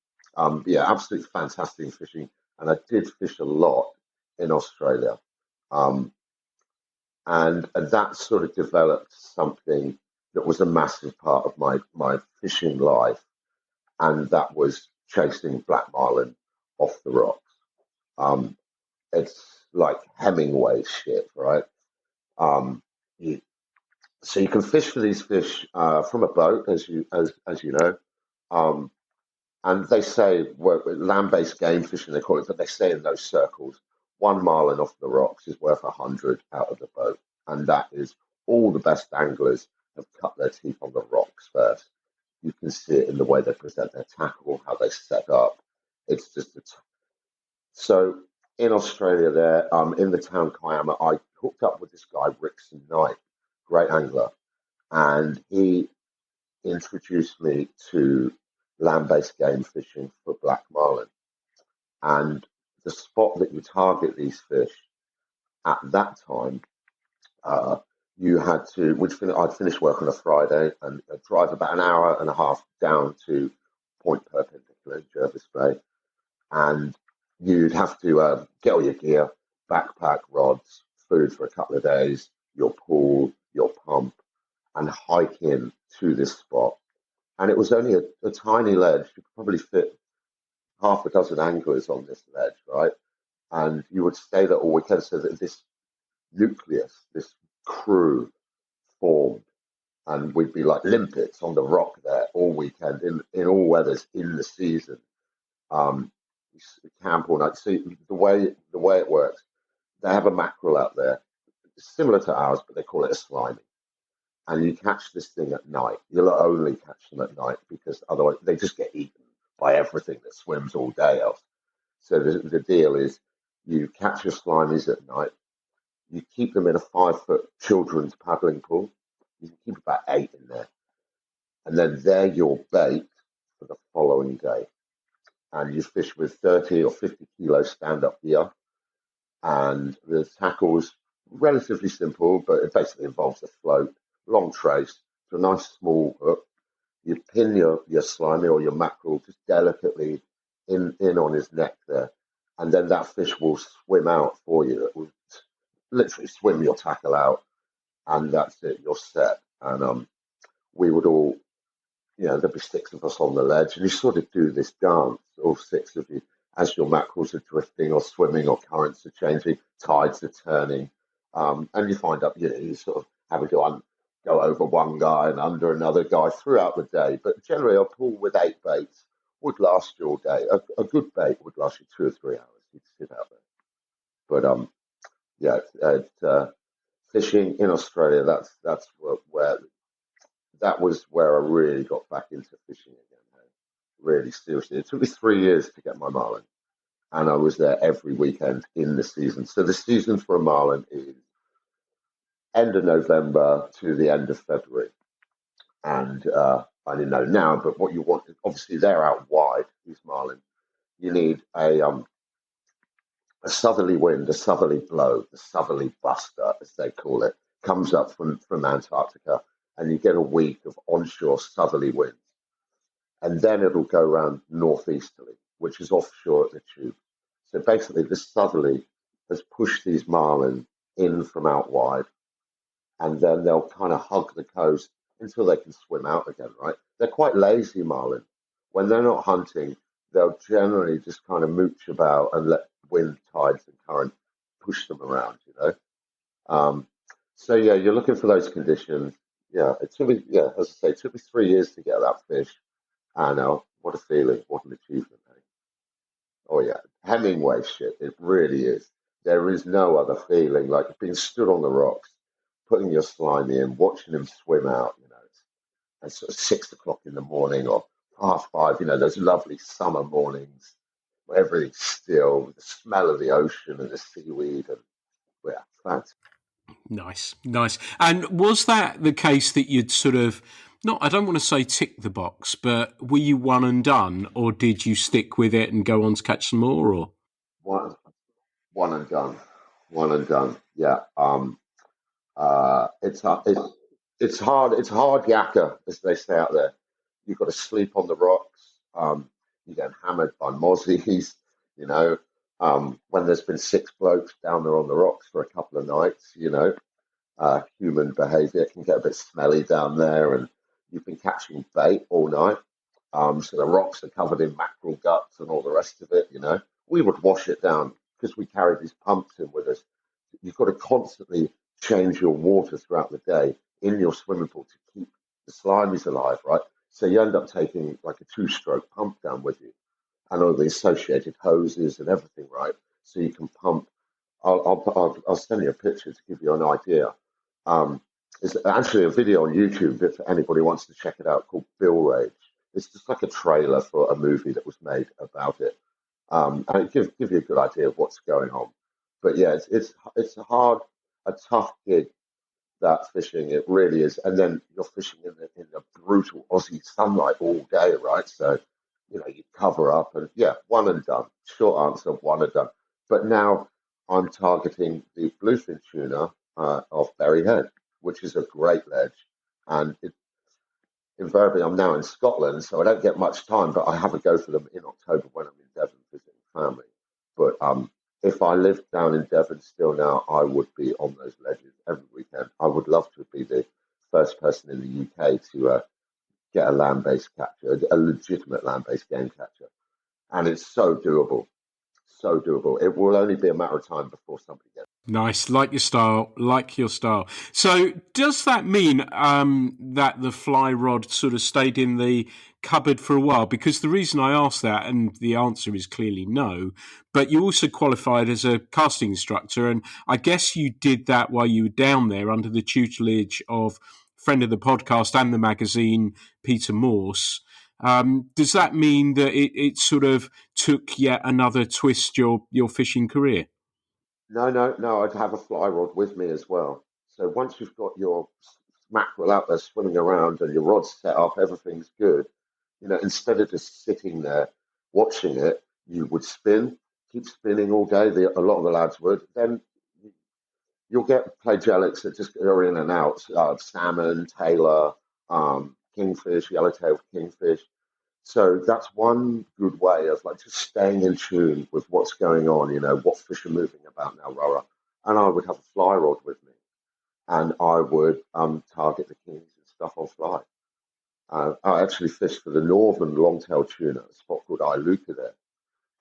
Yeah, absolutely fantastic fishing, and I did fish a lot in Australia. Um, and that sort of developed something that was a massive part of my fishing life, and that was chasing black marlin off the rocks. Um, it's like Hemingway shit, right? Um, you, so you can fish for these fish from a boat, as you know, um, and they say land-based game fishing they call it, but they say in those circles, one marlin off the rocks is worth 100 out of the boat, and that is all the best anglers have cut their teeth on the rocks first. You can see it in the way they present their tackle, how they set up. It's just so in Australia there, in the town Kiama, I hooked up with this guy Rickson Knight, great angler, and he introduced me to land-based game fishing for black marlin. And the spot that you target these fish at that time, uh, you had to. I'd finish work on a Friday and I'd drive about an hour and a half down to Point Perpendicular, Jervis Bay, and you'd have to get all your gear, backpack, rods, food for a couple of days, your pool, your pump, and hike in to this spot. And it was only a tiny ledge. You could probably fit half a dozen anglers on this ledge, right? And you would stay there all weekend so that this nucleus, this crew formed. And we'd be like limpets on the rock there all weekend in all weathers in the season. Um, Camp all night. See the way it works. They have a mackerel out there, similar to ours, but they call it a slimy. And you catch this thing at night. You'll only catch them at night because otherwise they just get eaten by everything that swims all day else. So the deal is you catch your slimies at night, you keep them in a 5 foot children's paddling pool. You can keep about eight in there. And then they're your bait for the following day. And you fish with 30 or 50 kilo stand up gear. And the tackle's relatively simple, but it basically involves a float, long trace to a nice small hook. You pin your slimy or your mackerel just delicately in on his neck there, and then that fish will swim out for you. It will literally swim your tackle out, and that's it. You're set. And we would all, there'd be six of us on the ledge, and you sort of do this dance, all six of you, as your mackerels are drifting or swimming or currents are changing, tides are turning, and you find up, you sort of having to go over one guy and under another guy throughout the day. But generally, a pool with eight baits would last you all day. A good bait would last you 2 or 3 hours. You'd sit out there. But yeah, fishing in Australia, that's where that was where I really got back into fishing again. Really seriously, it took me 3 years to get my marlin, and I was there every weekend in the season. So the season for a marlin is end of November to the end of February, and I didn't know now, but what you want, obviously, they're out wide. These marlin, you need a a southerly wind, a southerly blow, the southerly buster, as they call it, comes up from Antarctica, and you get a week of onshore southerly winds. And then it'll go around northeasterly, which is offshore at the tube. So basically, this southerly has pushed these marlin in from out wide, and then they'll kind of hug the coast until they can swim out again, right? They're quite lazy marlin. When they're not hunting, they'll generally just kind of mooch about and let wind, tides, and current push them around, you know? Um, so, yeah, you're looking for those conditions. Yeah, it took me, yeah, as I say, it took me 3 years to get that fish. I know, what a feeling, what an achievement, eh? Oh, yeah, Hemingway shit, it really is. There is no other feeling like being stood on the rocks, putting your slimy in, watching him swim out, you know. It's sort of 6 o'clock in the morning or 5:30, you know, those lovely summer mornings where everything's still, the smell of the ocean and the seaweed. And yeah, that's Nice. And was that the case that you'd sort of, not, I don't want to say tick the box, but were you one and done, or did you stick with it and go on to catch some more? Or one, one and done. One and done. Yeah. It's hard. It's hard yakka, as they say out there. You've got to sleep on the rocks. You get hammered by mozzies. You know, when there's been six blokes down there on the rocks for a couple of nights. You know, human behaviour can get a bit smelly down there, and you've been catching bait all night. So the rocks are covered in mackerel guts and all the rest of it. You know, we would wash it down because we carried these pumps in with us. You've got to constantly change your water throughout the day in your swimming pool to keep the slimies alive, right? So you end up taking like a two-stroke pump down with you and all the associated hoses and everything, right? So you can pump. I'll send you a picture to give you an idea. Um, it's actually a video on YouTube if anybody wants to check it out called Bill Rage. It's just like a trailer for a movie that was made about it, and it gives you a good idea of what's going on. But yeah, it's a hard, a tough gig, that fishing. It really is. And then you're fishing in the brutal Aussie sunlight all day, right? So you know you cover up and yeah, one and done. Short answer, one and done. But now I'm targeting the bluefin tuna off Berry Head, which is a great ledge, and invariably I'm now in Scotland, so I don't get much time, but I have a go for them in October when I'm in Devon visiting family. But if I lived down in Devon still now, I would be on those ledges every weekend. I would love to be the first person in the UK to get a land-based catcher, a legitimate land-based game catcher, and it's so doable, so doable. It will only be a matter of time before somebody gets. nice, like your style, like your style. So does that mean that the fly rod sort of stayed in the cupboard for a while? Because the reason I ask that, and the answer is clearly no, but you also qualified as a casting instructor, and I guess you did that while you were down there under the tutelage of friend of the podcast and the magazine, Peter Morse. Does that mean that it sort of took yet another twist your fishing career? No, no, no. I'd have a fly rod with me as well. So once you've got your mackerel out there swimming around and your rod's set up, everything's good. You know, instead of just sitting there watching it, you would spin, keep spinning all day. A lot of the lads would. Then you'll get flagellants that just are in and out. Salmon, tailor, kingfish, yellowtail kingfish. So that's one good way of like just staying in tune with what's going on, you know, what fish are moving about now, Rara. And I would have a fly rod with me and I would target the kings and stuff on fly. I actually fished for the northern longtail tuna, a spot called Iluka there,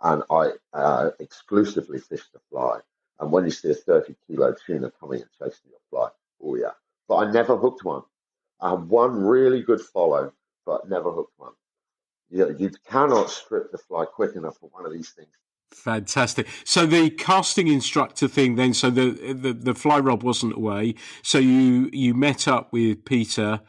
and I exclusively fished the fly. And when you see a 30-kilo tuna coming and chasing your fly, oh yeah. But I never hooked one. I had one really good follow, but never hooked one. You cannot strip the fly quick enough for one of these things. Fantastic. So the casting instructor thing then, so the fly rod wasn't away. So you met up with Peter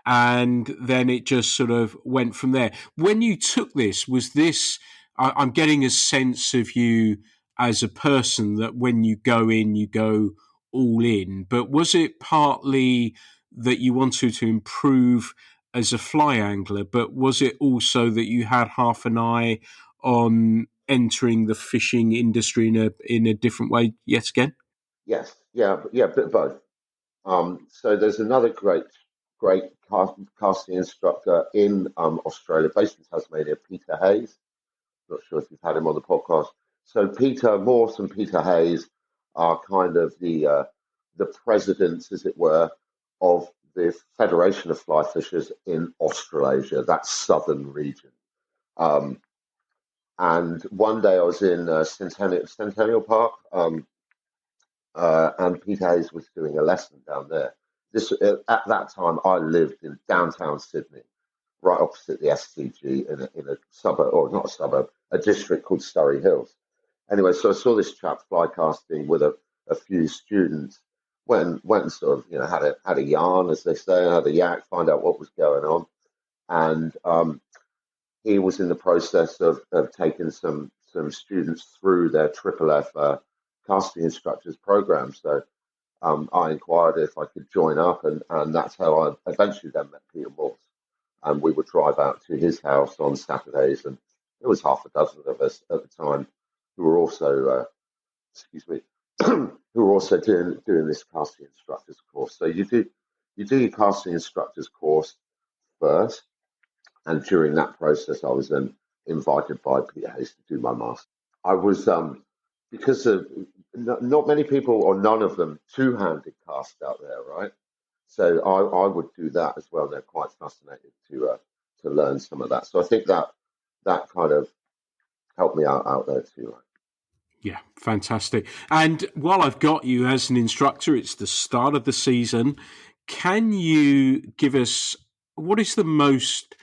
and then it just sort of went from there. When you took this, was this, I'm getting a sense of you as a person that when you go in, you go all in. But was it partly that you wanted to improve as a fly angler, but was it also that you had half an eye on entering the fishing industry in a different way yet again? Yes, yeah, a bit of both. So there's another great casting instructor in Australia, based in Tasmania, Peter Hayes. Not sure if you've had him on the podcast. So Peter Morse and Peter Hayes are kind of the presidents, as it were, of the Federation of Fly Fishers in Australasia, that southern region. Um, and one day I was in Centennial Park, and Peter Hayes was doing a lesson down there. This at that time I lived in downtown Sydney, right opposite the SCG in a suburb, or not a suburb, a district called Surrey Hills. Anyway, so I saw this chap fly casting with a few students. Went and sort of had a yarn, as they say, had a yak, find out what was going on, and he was in the process of taking some students through their Triple F casting instructors program. So I inquired if I could join up, and that's how I eventually then met Peter Morse. And we would drive out to his house on Saturdays, and there was half a dozen of us at the time who were also, excuse me, who were also doing this casting instructors course. So you do your casting instructors course first, and during that process, I was then invited by Peter Hayes to do my master. I was because of not many people or none of them two-handed cast out there, right? So I would do that as well. They're quite fascinated to learn some of that. So I think that kind of helped me out there too. Right? Yeah, fantastic. And while I've got you as an instructor, it's the start of the season. Can you give us what is the most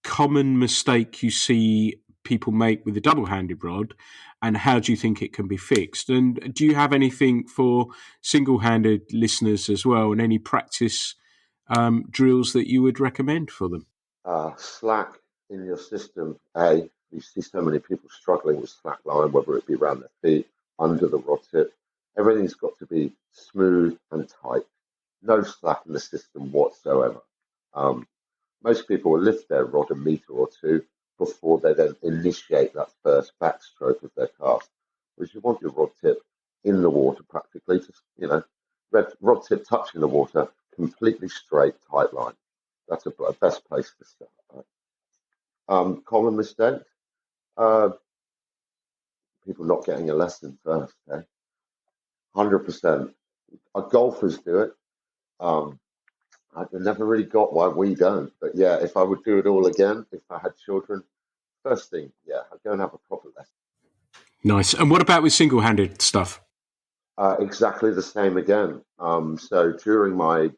common mistake you see people make with a double-handed rod, and how do you think it can be fixed? And do you have anything for single-handed listeners as well, and any practice drills that you would recommend for them? Slack in your system. A, you see so many people struggling with slack line, whether it be around their feet, under the rod tip. Everything's got to be smooth and tight. No slack in the system whatsoever. Um, Most people will lift their rod a metre or two before they then initiate that first backstroke of their cast. Because you want your rod tip in the water practically, just, rod tip touching the water, completely straight, tight line. That's a best place to start. Right? Common mistake, uh, people not getting a lesson first. 100%. Golfers do it. Um, I never really got why we don't. But yeah, if I would do it all again, if I had children, first thing, yeah, I'd go and have a proper lesson. Nice. And what about with single-handed stuff? Exactly the same again. So during my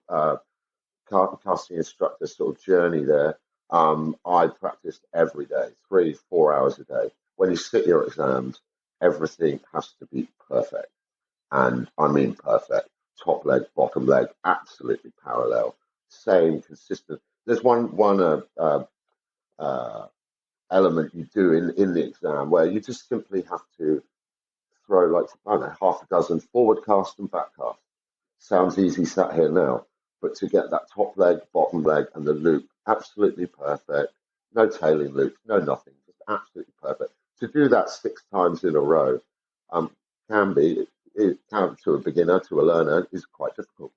casting instructor sort of journey there, I practiced every day, 3-4 hours a day. When you sit your exams, everything has to be perfect. And I mean perfect. Top leg, bottom leg, absolutely parallel. Same, consistent. There's one element you do in the exam where you just simply have to throw like, I don't know, half a dozen forward cast and back cast. Sounds easy sat here now, but to get that top leg, bottom leg, and the loop absolutely perfect, no tailing loops, no nothing, just absolutely perfect. To do that 6 times in a row um, it can to a beginner, to a learner, is quite difficult.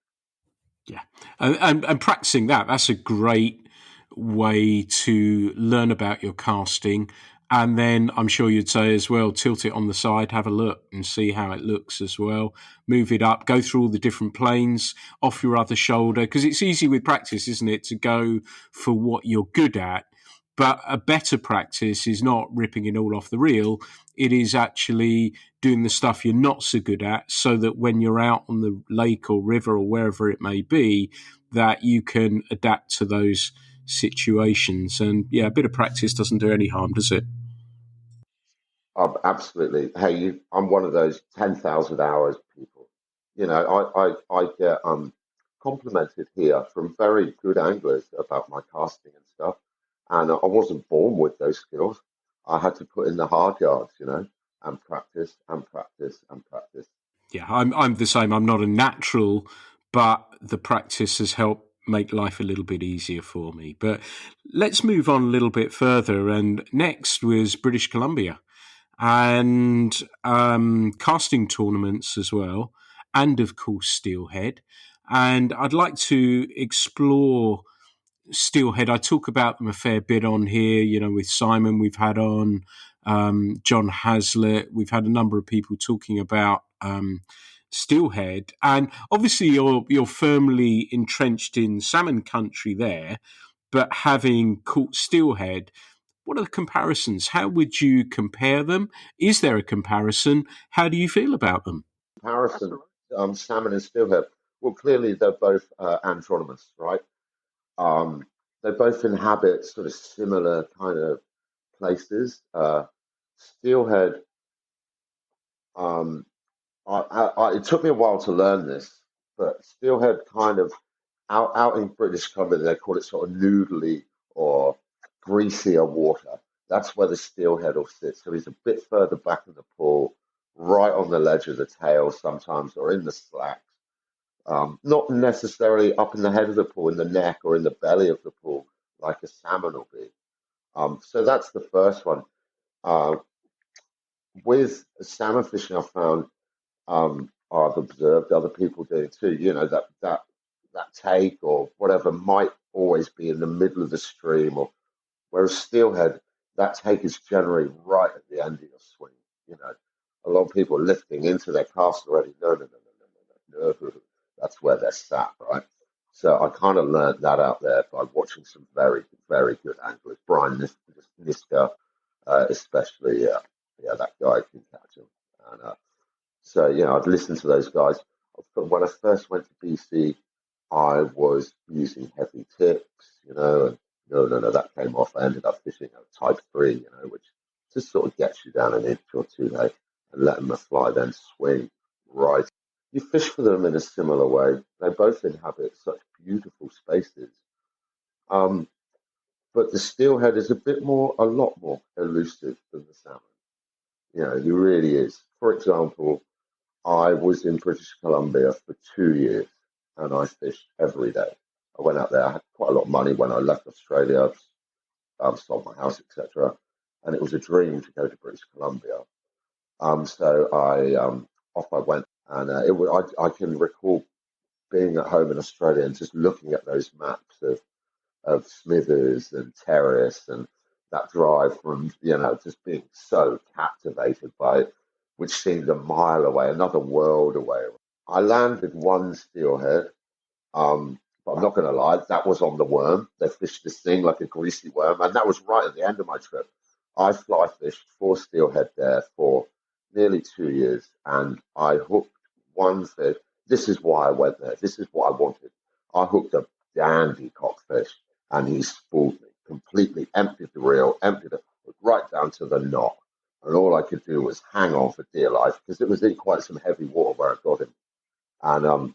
Yeah, and practicing that's a great way to learn about your casting. And then I'm sure you'd say as well, tilt it on the side, have a look and see how it looks as well. Move it up, go through all the different planes, off your other shoulder, because it's easy with practice, isn't it, to go for what you're good at. But a better practice is not ripping it all off the reel. It is actually doing the stuff you're not so good at, so that when you're out on the lake or river or wherever it may be, that you can adapt to those situations. And yeah, a bit of practice doesn't do any harm, does it? Absolutely. Hey, I'm one of those 10,000 hours people. I get complimented here from very good anglers about my casting and stuff. And I wasn't born with those skills. I had to put in the hard yards, and practice and practice and practice. Yeah, I'm the same. I'm not a natural, but the practice has helped make life a little bit easier for me. But let's move on a little bit further. And next was British Columbia. and casting tournaments as well, and of course steelhead. And I'd like to explore steelhead. I talk about them a fair bit on here. With Simon, we've had on John Hazlitt. We've had a number of people talking about steelhead, and obviously you're firmly entrenched in salmon country there. But having caught steelhead, what are the comparisons? How would you compare them? Is there a comparison? How do you feel about them? Comparison, salmon and steelhead. Well, clearly they're both anadromous, right? Um, they both inhabit sort of similar kind of places. Steelhead, um, it took me a while to learn this, but steelhead kind of out in British Columbia, they call it sort of noodly or greasier water. That's where the steelhead will sit. So he's a bit further back in the pool, right on the ledge of the tail sometimes, or in the slacks. Not necessarily up in the head of the pool, in the neck or in the belly of the pool, like a salmon will be. So that's the first one. Uh, with salmon fishing, I've found I've observed other people doing too. That take or whatever might always be in the middle of the stream, or whereas steelhead, that take is generally right at the end of your swing. You know, a lot of people are lifting into their cast already. No, no, no, no, no, no, no. That's where they're sat, right? So I kind of learned that out there by watching some very, very good anglers. Brian Niska, especially, yeah, that guy can catch them. And so, I'd listen to those guys. But when I first went to BC, I was using heavy tips, and no, that came off. I ended up fishing a type 3, which just sort of gets you down an inch or two, hey, and letting the fly then swing right. You fish for them in a similar way. They both inhabit such beautiful spaces. Um, but the steelhead is a lot more elusive than the salmon. He really is. For example, I was in British Columbia for 2 years and I fished every day. I went out there, I had quite a lot of money when I left Australia, sold my house, etc. And it was a dream to go to British Columbia. So off I went, and I can recall being at home in Australia and just looking at those maps of Smithers and Terrace and that drive from, just being so captivated by it, which seemed a mile away, another world away. I landed one steelhead, but I'm not going to lie, that was on the worm. They fished this thing like a greasy worm, and that was right at the end of my trip. I fly fished 4 steelhead there for nearly 2 years, and I hooked one fish. This is why I went there. This is what I wanted. I hooked a dandy cockfish, and he spooled me completely, emptied the reel, emptied it right down to the knot. And all I could do was hang on for dear life because it was in quite some heavy water where I got him. And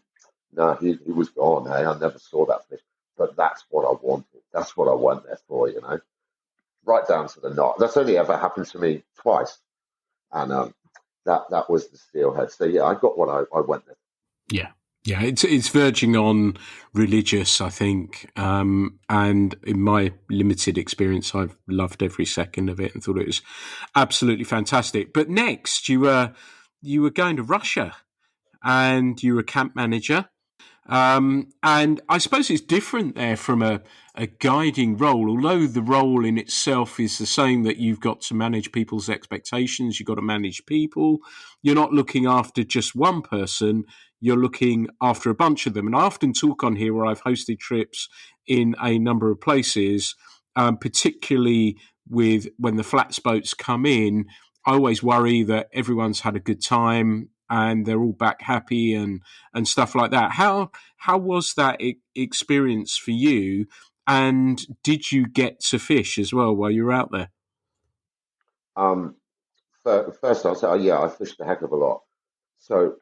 no, he was gone. Hey, I never saw that fish. But that's what I wanted. That's what I went there for. Right down to the knot. That's only ever happened to me twice. And that was the steelhead. So yeah, I got what I went there. Yeah. Yeah, it's verging on religious, I think, and in my limited experience, I've loved every second of it and thought it was absolutely fantastic. But next, you were going to Russia, and you were a camp manager. And I suppose it's different there from a guiding role, although the role in itself is the same, that you've got to manage people's expectations, you've got to manage people. You're not looking after just one person, you're looking after a bunch of them. And I often talk on here where I've hosted trips in a number of places, particularly with when the flats boats come in. I always worry that everyone's had a good time and they're all back happy and stuff like that. How was that experience for you? And did you get to fish as well while you were out there? Um, First, I'll say, yeah, I fished a heck of a lot. So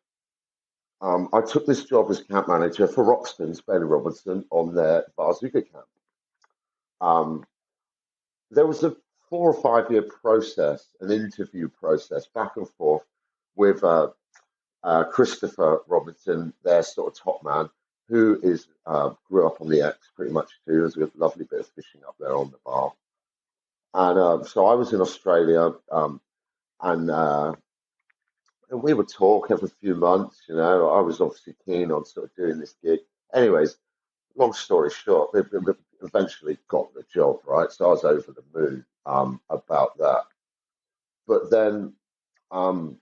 I took this job as camp manager for Roxton's, Ben Robinson, on their Bazooka camp. Um, there was a 4 or 5 year process, an interview process, back and forth with Christopher Robinson, their sort of top man, who is grew up on the X pretty much too. There's a lovely bit of fishing up there on the bar. And so I was in Australia, and we would talk every few months. I was obviously keen on sort of doing this gig. Anyways, long story short, we eventually got the job, right? So I was over the moon about that. But um,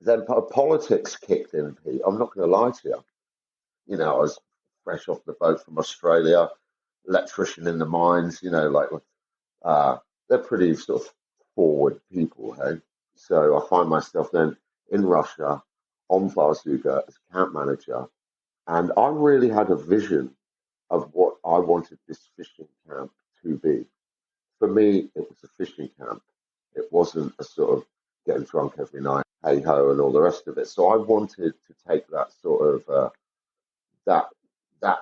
then politics kicked in, Pete. I'm not going to lie to you. I was fresh off the boat from Australia, electrician in the mines. Uh, they're pretty sort of forward people, hey. So I find myself then in Russia on Varzuga as camp manager, and I really had a vision of what I wanted this fishing camp to be. For me, it was a fishing camp. It wasn't a sort of getting drunk every night, hey ho, and all the rest of it. So I wanted to take that sort of that that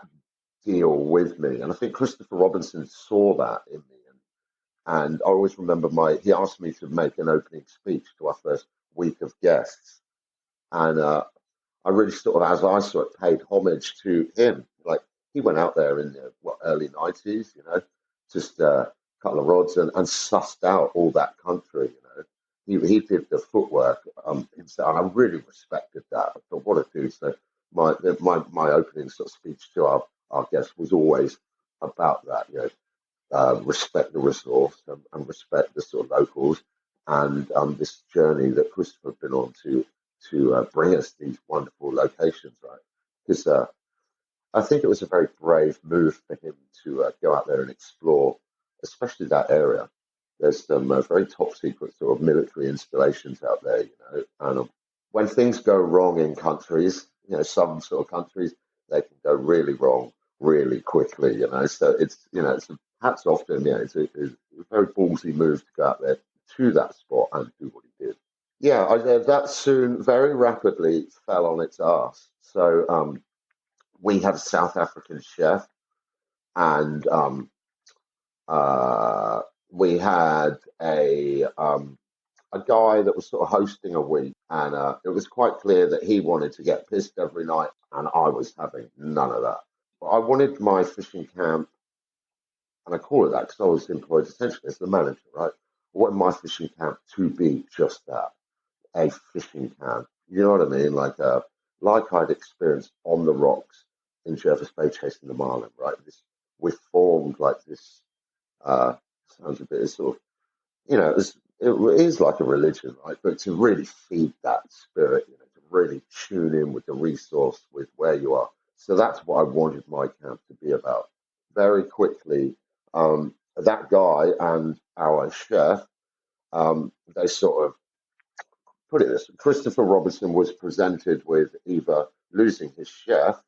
deal with me, and I think Christopher Robinson saw that in me. And I always remember he asked me to make an opening speech to our first week of guests, and I really sort of, as I saw it, paid homage to him. Like he went out there in the early '90s, just a couple of rods and sussed out all that country. He did the footwork himself, and I really respected that. I thought, what a dude! So my opening sort of speech to our guests was always about that. Respect the resource and respect the sort of locals and this journey that Christopher had been on to bring us these wonderful locations, right? Because I think it was a very brave move for him to go out there and explore, especially that area. There's some very top secret sort of military installations out there, and when things go wrong in countries, some sort of countries, they can go really wrong really quickly, So it's a hats off to him. Yeah, it's a very ballsy move to go out there to that spot and do what he did. Yeah, that soon, very rapidly fell on its arse. So we had a South African chef, and uh, we had a guy that was sort of hosting a week, and it was quite clear that he wanted to get pissed every night, and I was having none of that. But I wanted my fishing camp, and I call it that because I was employed essentially as the manager, right? I wanted my fishing camp to be just that, a fishing camp. You know what I mean? Like I'd experienced on the rocks in Jervis Bay chasing the marlin, right? We formed like this. Uh, Sounds a bit sort of, it is like a religion, right? But to really feed that spirit, to really tune in with the resource, with where you are. So that's what I wanted my camp to be about. Very quickly, that guy and our chef, they sort of put it this: Christopher Robinson was presented with either losing his chef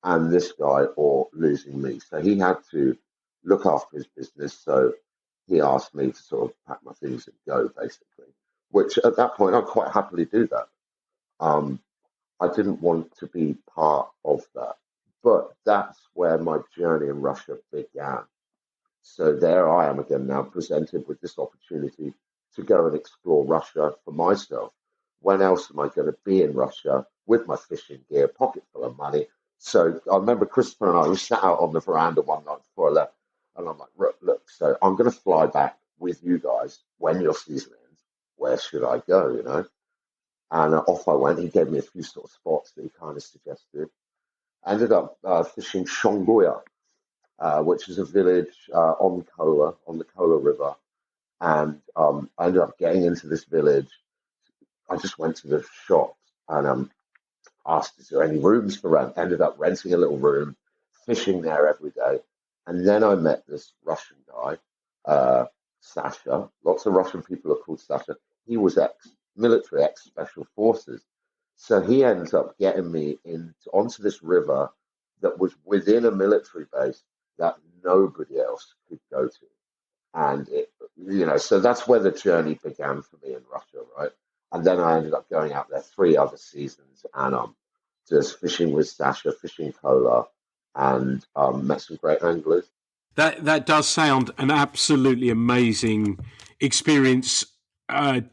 and this guy or losing me. So he had to look after his business. So he asked me to sort of pack my things and go, basically, which at that point I'd quite happily do that. Um, I didn't want to be part of that. But that's where my journey in Russia began. So there I am again now, presented with this opportunity to go and explore Russia for myself. When else am I going to be in Russia with my fishing gear, pocket full of money? So I remember Christopher and I we sat out on the veranda one night before I left, and I'm like, look, so I'm going to fly back with you guys when your season ends. Where should I go? And off I went. He gave me a few sort of spots that he kind of suggested. I ended up fishing Shongoya, which is a village on the Kola River. And I ended up getting into this village. I just went to the shop and asked, is there any rooms for rent? Ended up renting a little room, fishing there every day. And then I met this Russian guy, Sasha. Lots of Russian people are called Sasha. He was ex-military, ex-special forces. So he ends up getting me onto this river that was within a military base that nobody else could go to. And so that's where the journey began for me in Russia, right? And then I ended up going out there 3 other seasons and just fishing with Sasha, fishing cola, and met some great anglers. That does sound an absolutely amazing experience.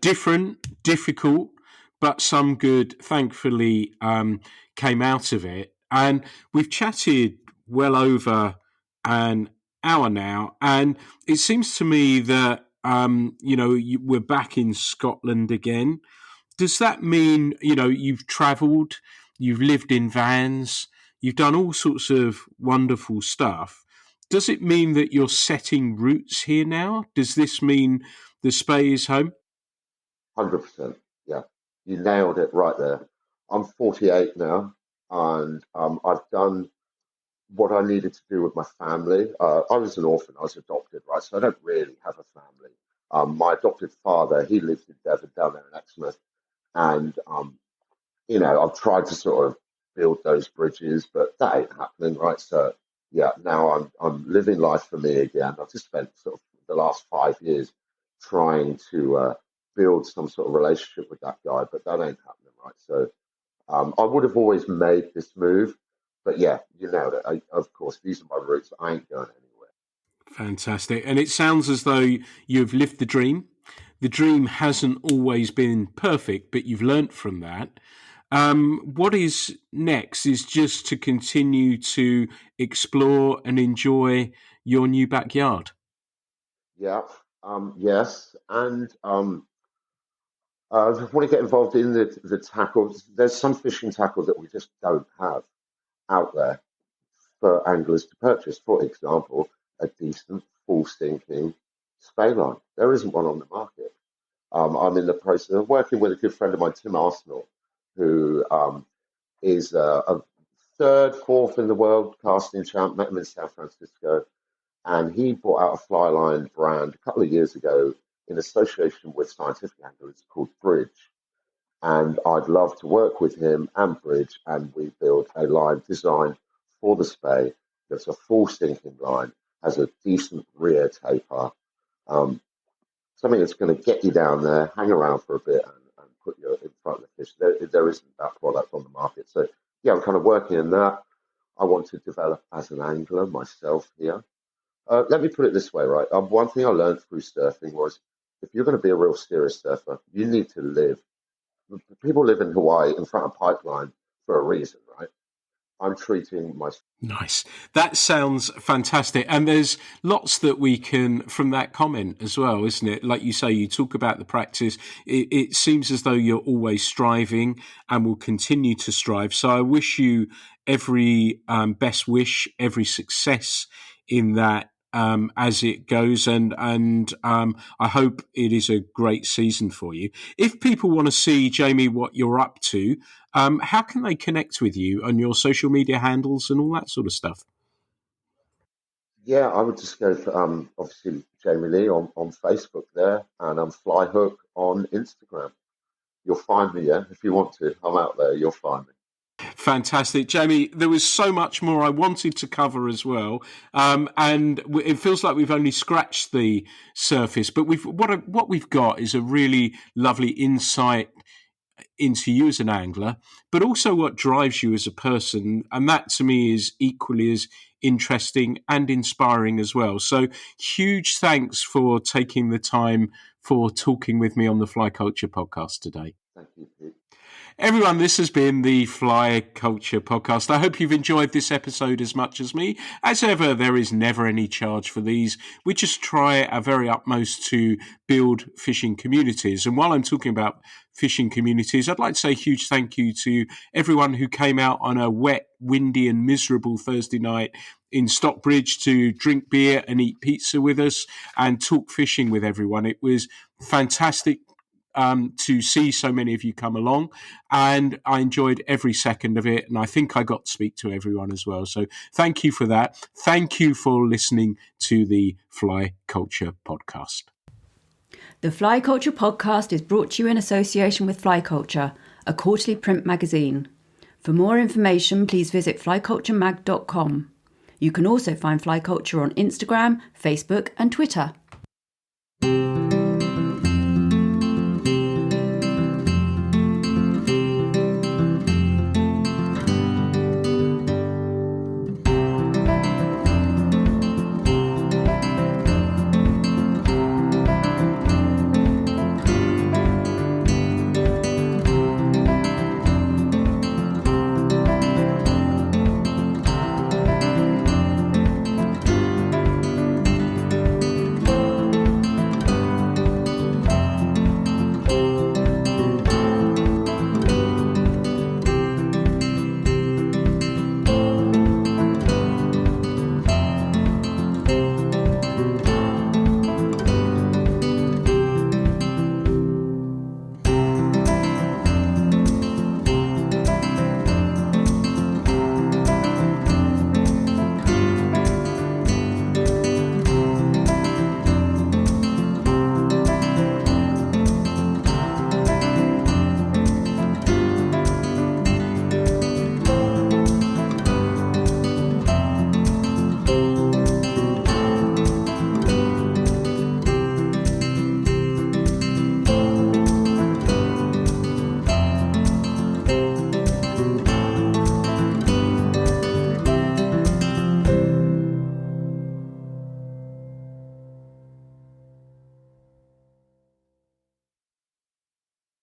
Different, difficult, but some good. Thankfully, came out of it, and we've chatted well over an hour now, and it seems to me that we're back in Scotland again. Does that mean, you've travelled, you've lived in vans, you've done all sorts of wonderful stuff? Does it mean that you're setting roots here now? Does this mean the Spey is home? 100%. Yeah, you nailed it right there. I'm 48 now, and I've done what I needed to do with my family. I was an orphan, I was adopted, right? So I don't really have a family. My adopted father, he lives in Devon down there in Exmouth, and I've tried to sort of build those bridges, but that ain't happening, right? So yeah, now I'm living life for me again. I've just spent sort of the last 5 years trying to build some sort of relationship with that guy, but that ain't happening, right? So I would have always made this move, but yeah, you nailed it. Of course, these are my roots. I ain't going anywhere. Fantastic. And it sounds as though you've lived the dream. The dream hasn't always been perfect, but you've learnt from that. What is next is just to continue to explore and enjoy your new backyard. Yeah, yes, and I want to get involved in the tackles. There's some fishing tackle that we just don't have out there for anglers to purchase. For example, a decent full sinking spey line. There isn't one on the market. I'm in the process of working with a good friend of mine, Tim Arsenal, who is a third, fourth in the world casting champ. Met him in San Francisco, and he brought out a fly line brand a couple of years ago in association with scientific anglers called Bridge. And I'd love to work with him and Bridge, and we build a line designed for the Spey that's a full sinking line, has a decent rear taper, um, something that's going to get you down there, hang around for a bit, and put you in front of the fish. There isn't that product on the market. So, yeah, I'm kind of working on that. I want to develop as an angler myself here. Let me put it this way, right? One thing I learned through surfing was if you're going to be a real serious surfer, you need to live. People live in Hawaii in front of pipeline for a reason, right? I'm treating my Nice. That sounds fantastic. And there's lots that we can from that comment as well, isn't it? Like you say, you talk about the practice. It seems as though you're always striving and will continue to strive. So I wish you every best wish, every success in that as it goes. And I hope it is a great season for you. If people want to see, Jamie, what you're up to, how can they connect with you on your social media handles and all that sort of stuff? Yeah, I would just go for obviously Jamie Lee on Facebook there, and Flyhook on Instagram. You'll find me, yeah, if you want to. I'm out there. You'll find me. Fantastic, Jamie. There was so much more I wanted to cover as well, and it feels like we've only scratched the surface. But what we've got is a really lovely insight into you as an angler, but also what drives you as a person. And that to me is equally as interesting and inspiring as well. So huge thanks for taking the time for talking with me on the Fly Culture podcast today. Thank you, Pete. Everyone, this has been the Fly Culture Podcast. I hope you've enjoyed this episode as much as me. As ever, there is never any charge for these. We just try our very utmost to build fishing communities. And while I'm talking about fishing communities, I'd like to say a huge thank you to everyone who came out on a wet, windy and miserable Thursday night in Stockbridge to drink beer and eat pizza with us and talk fishing with everyone. It was fantastic to see so many of you come along, and I enjoyed every second of it, and I think I got to speak to everyone as well. So thank you for that. Thank you for listening to the Fly Culture Podcast. The Fly Culture Podcast is brought to you in association with Fly Culture, a quarterly print magazine. For more information, please visit flyculturemag.com. You can also find Fly Culture on Instagram, Facebook and Twitter.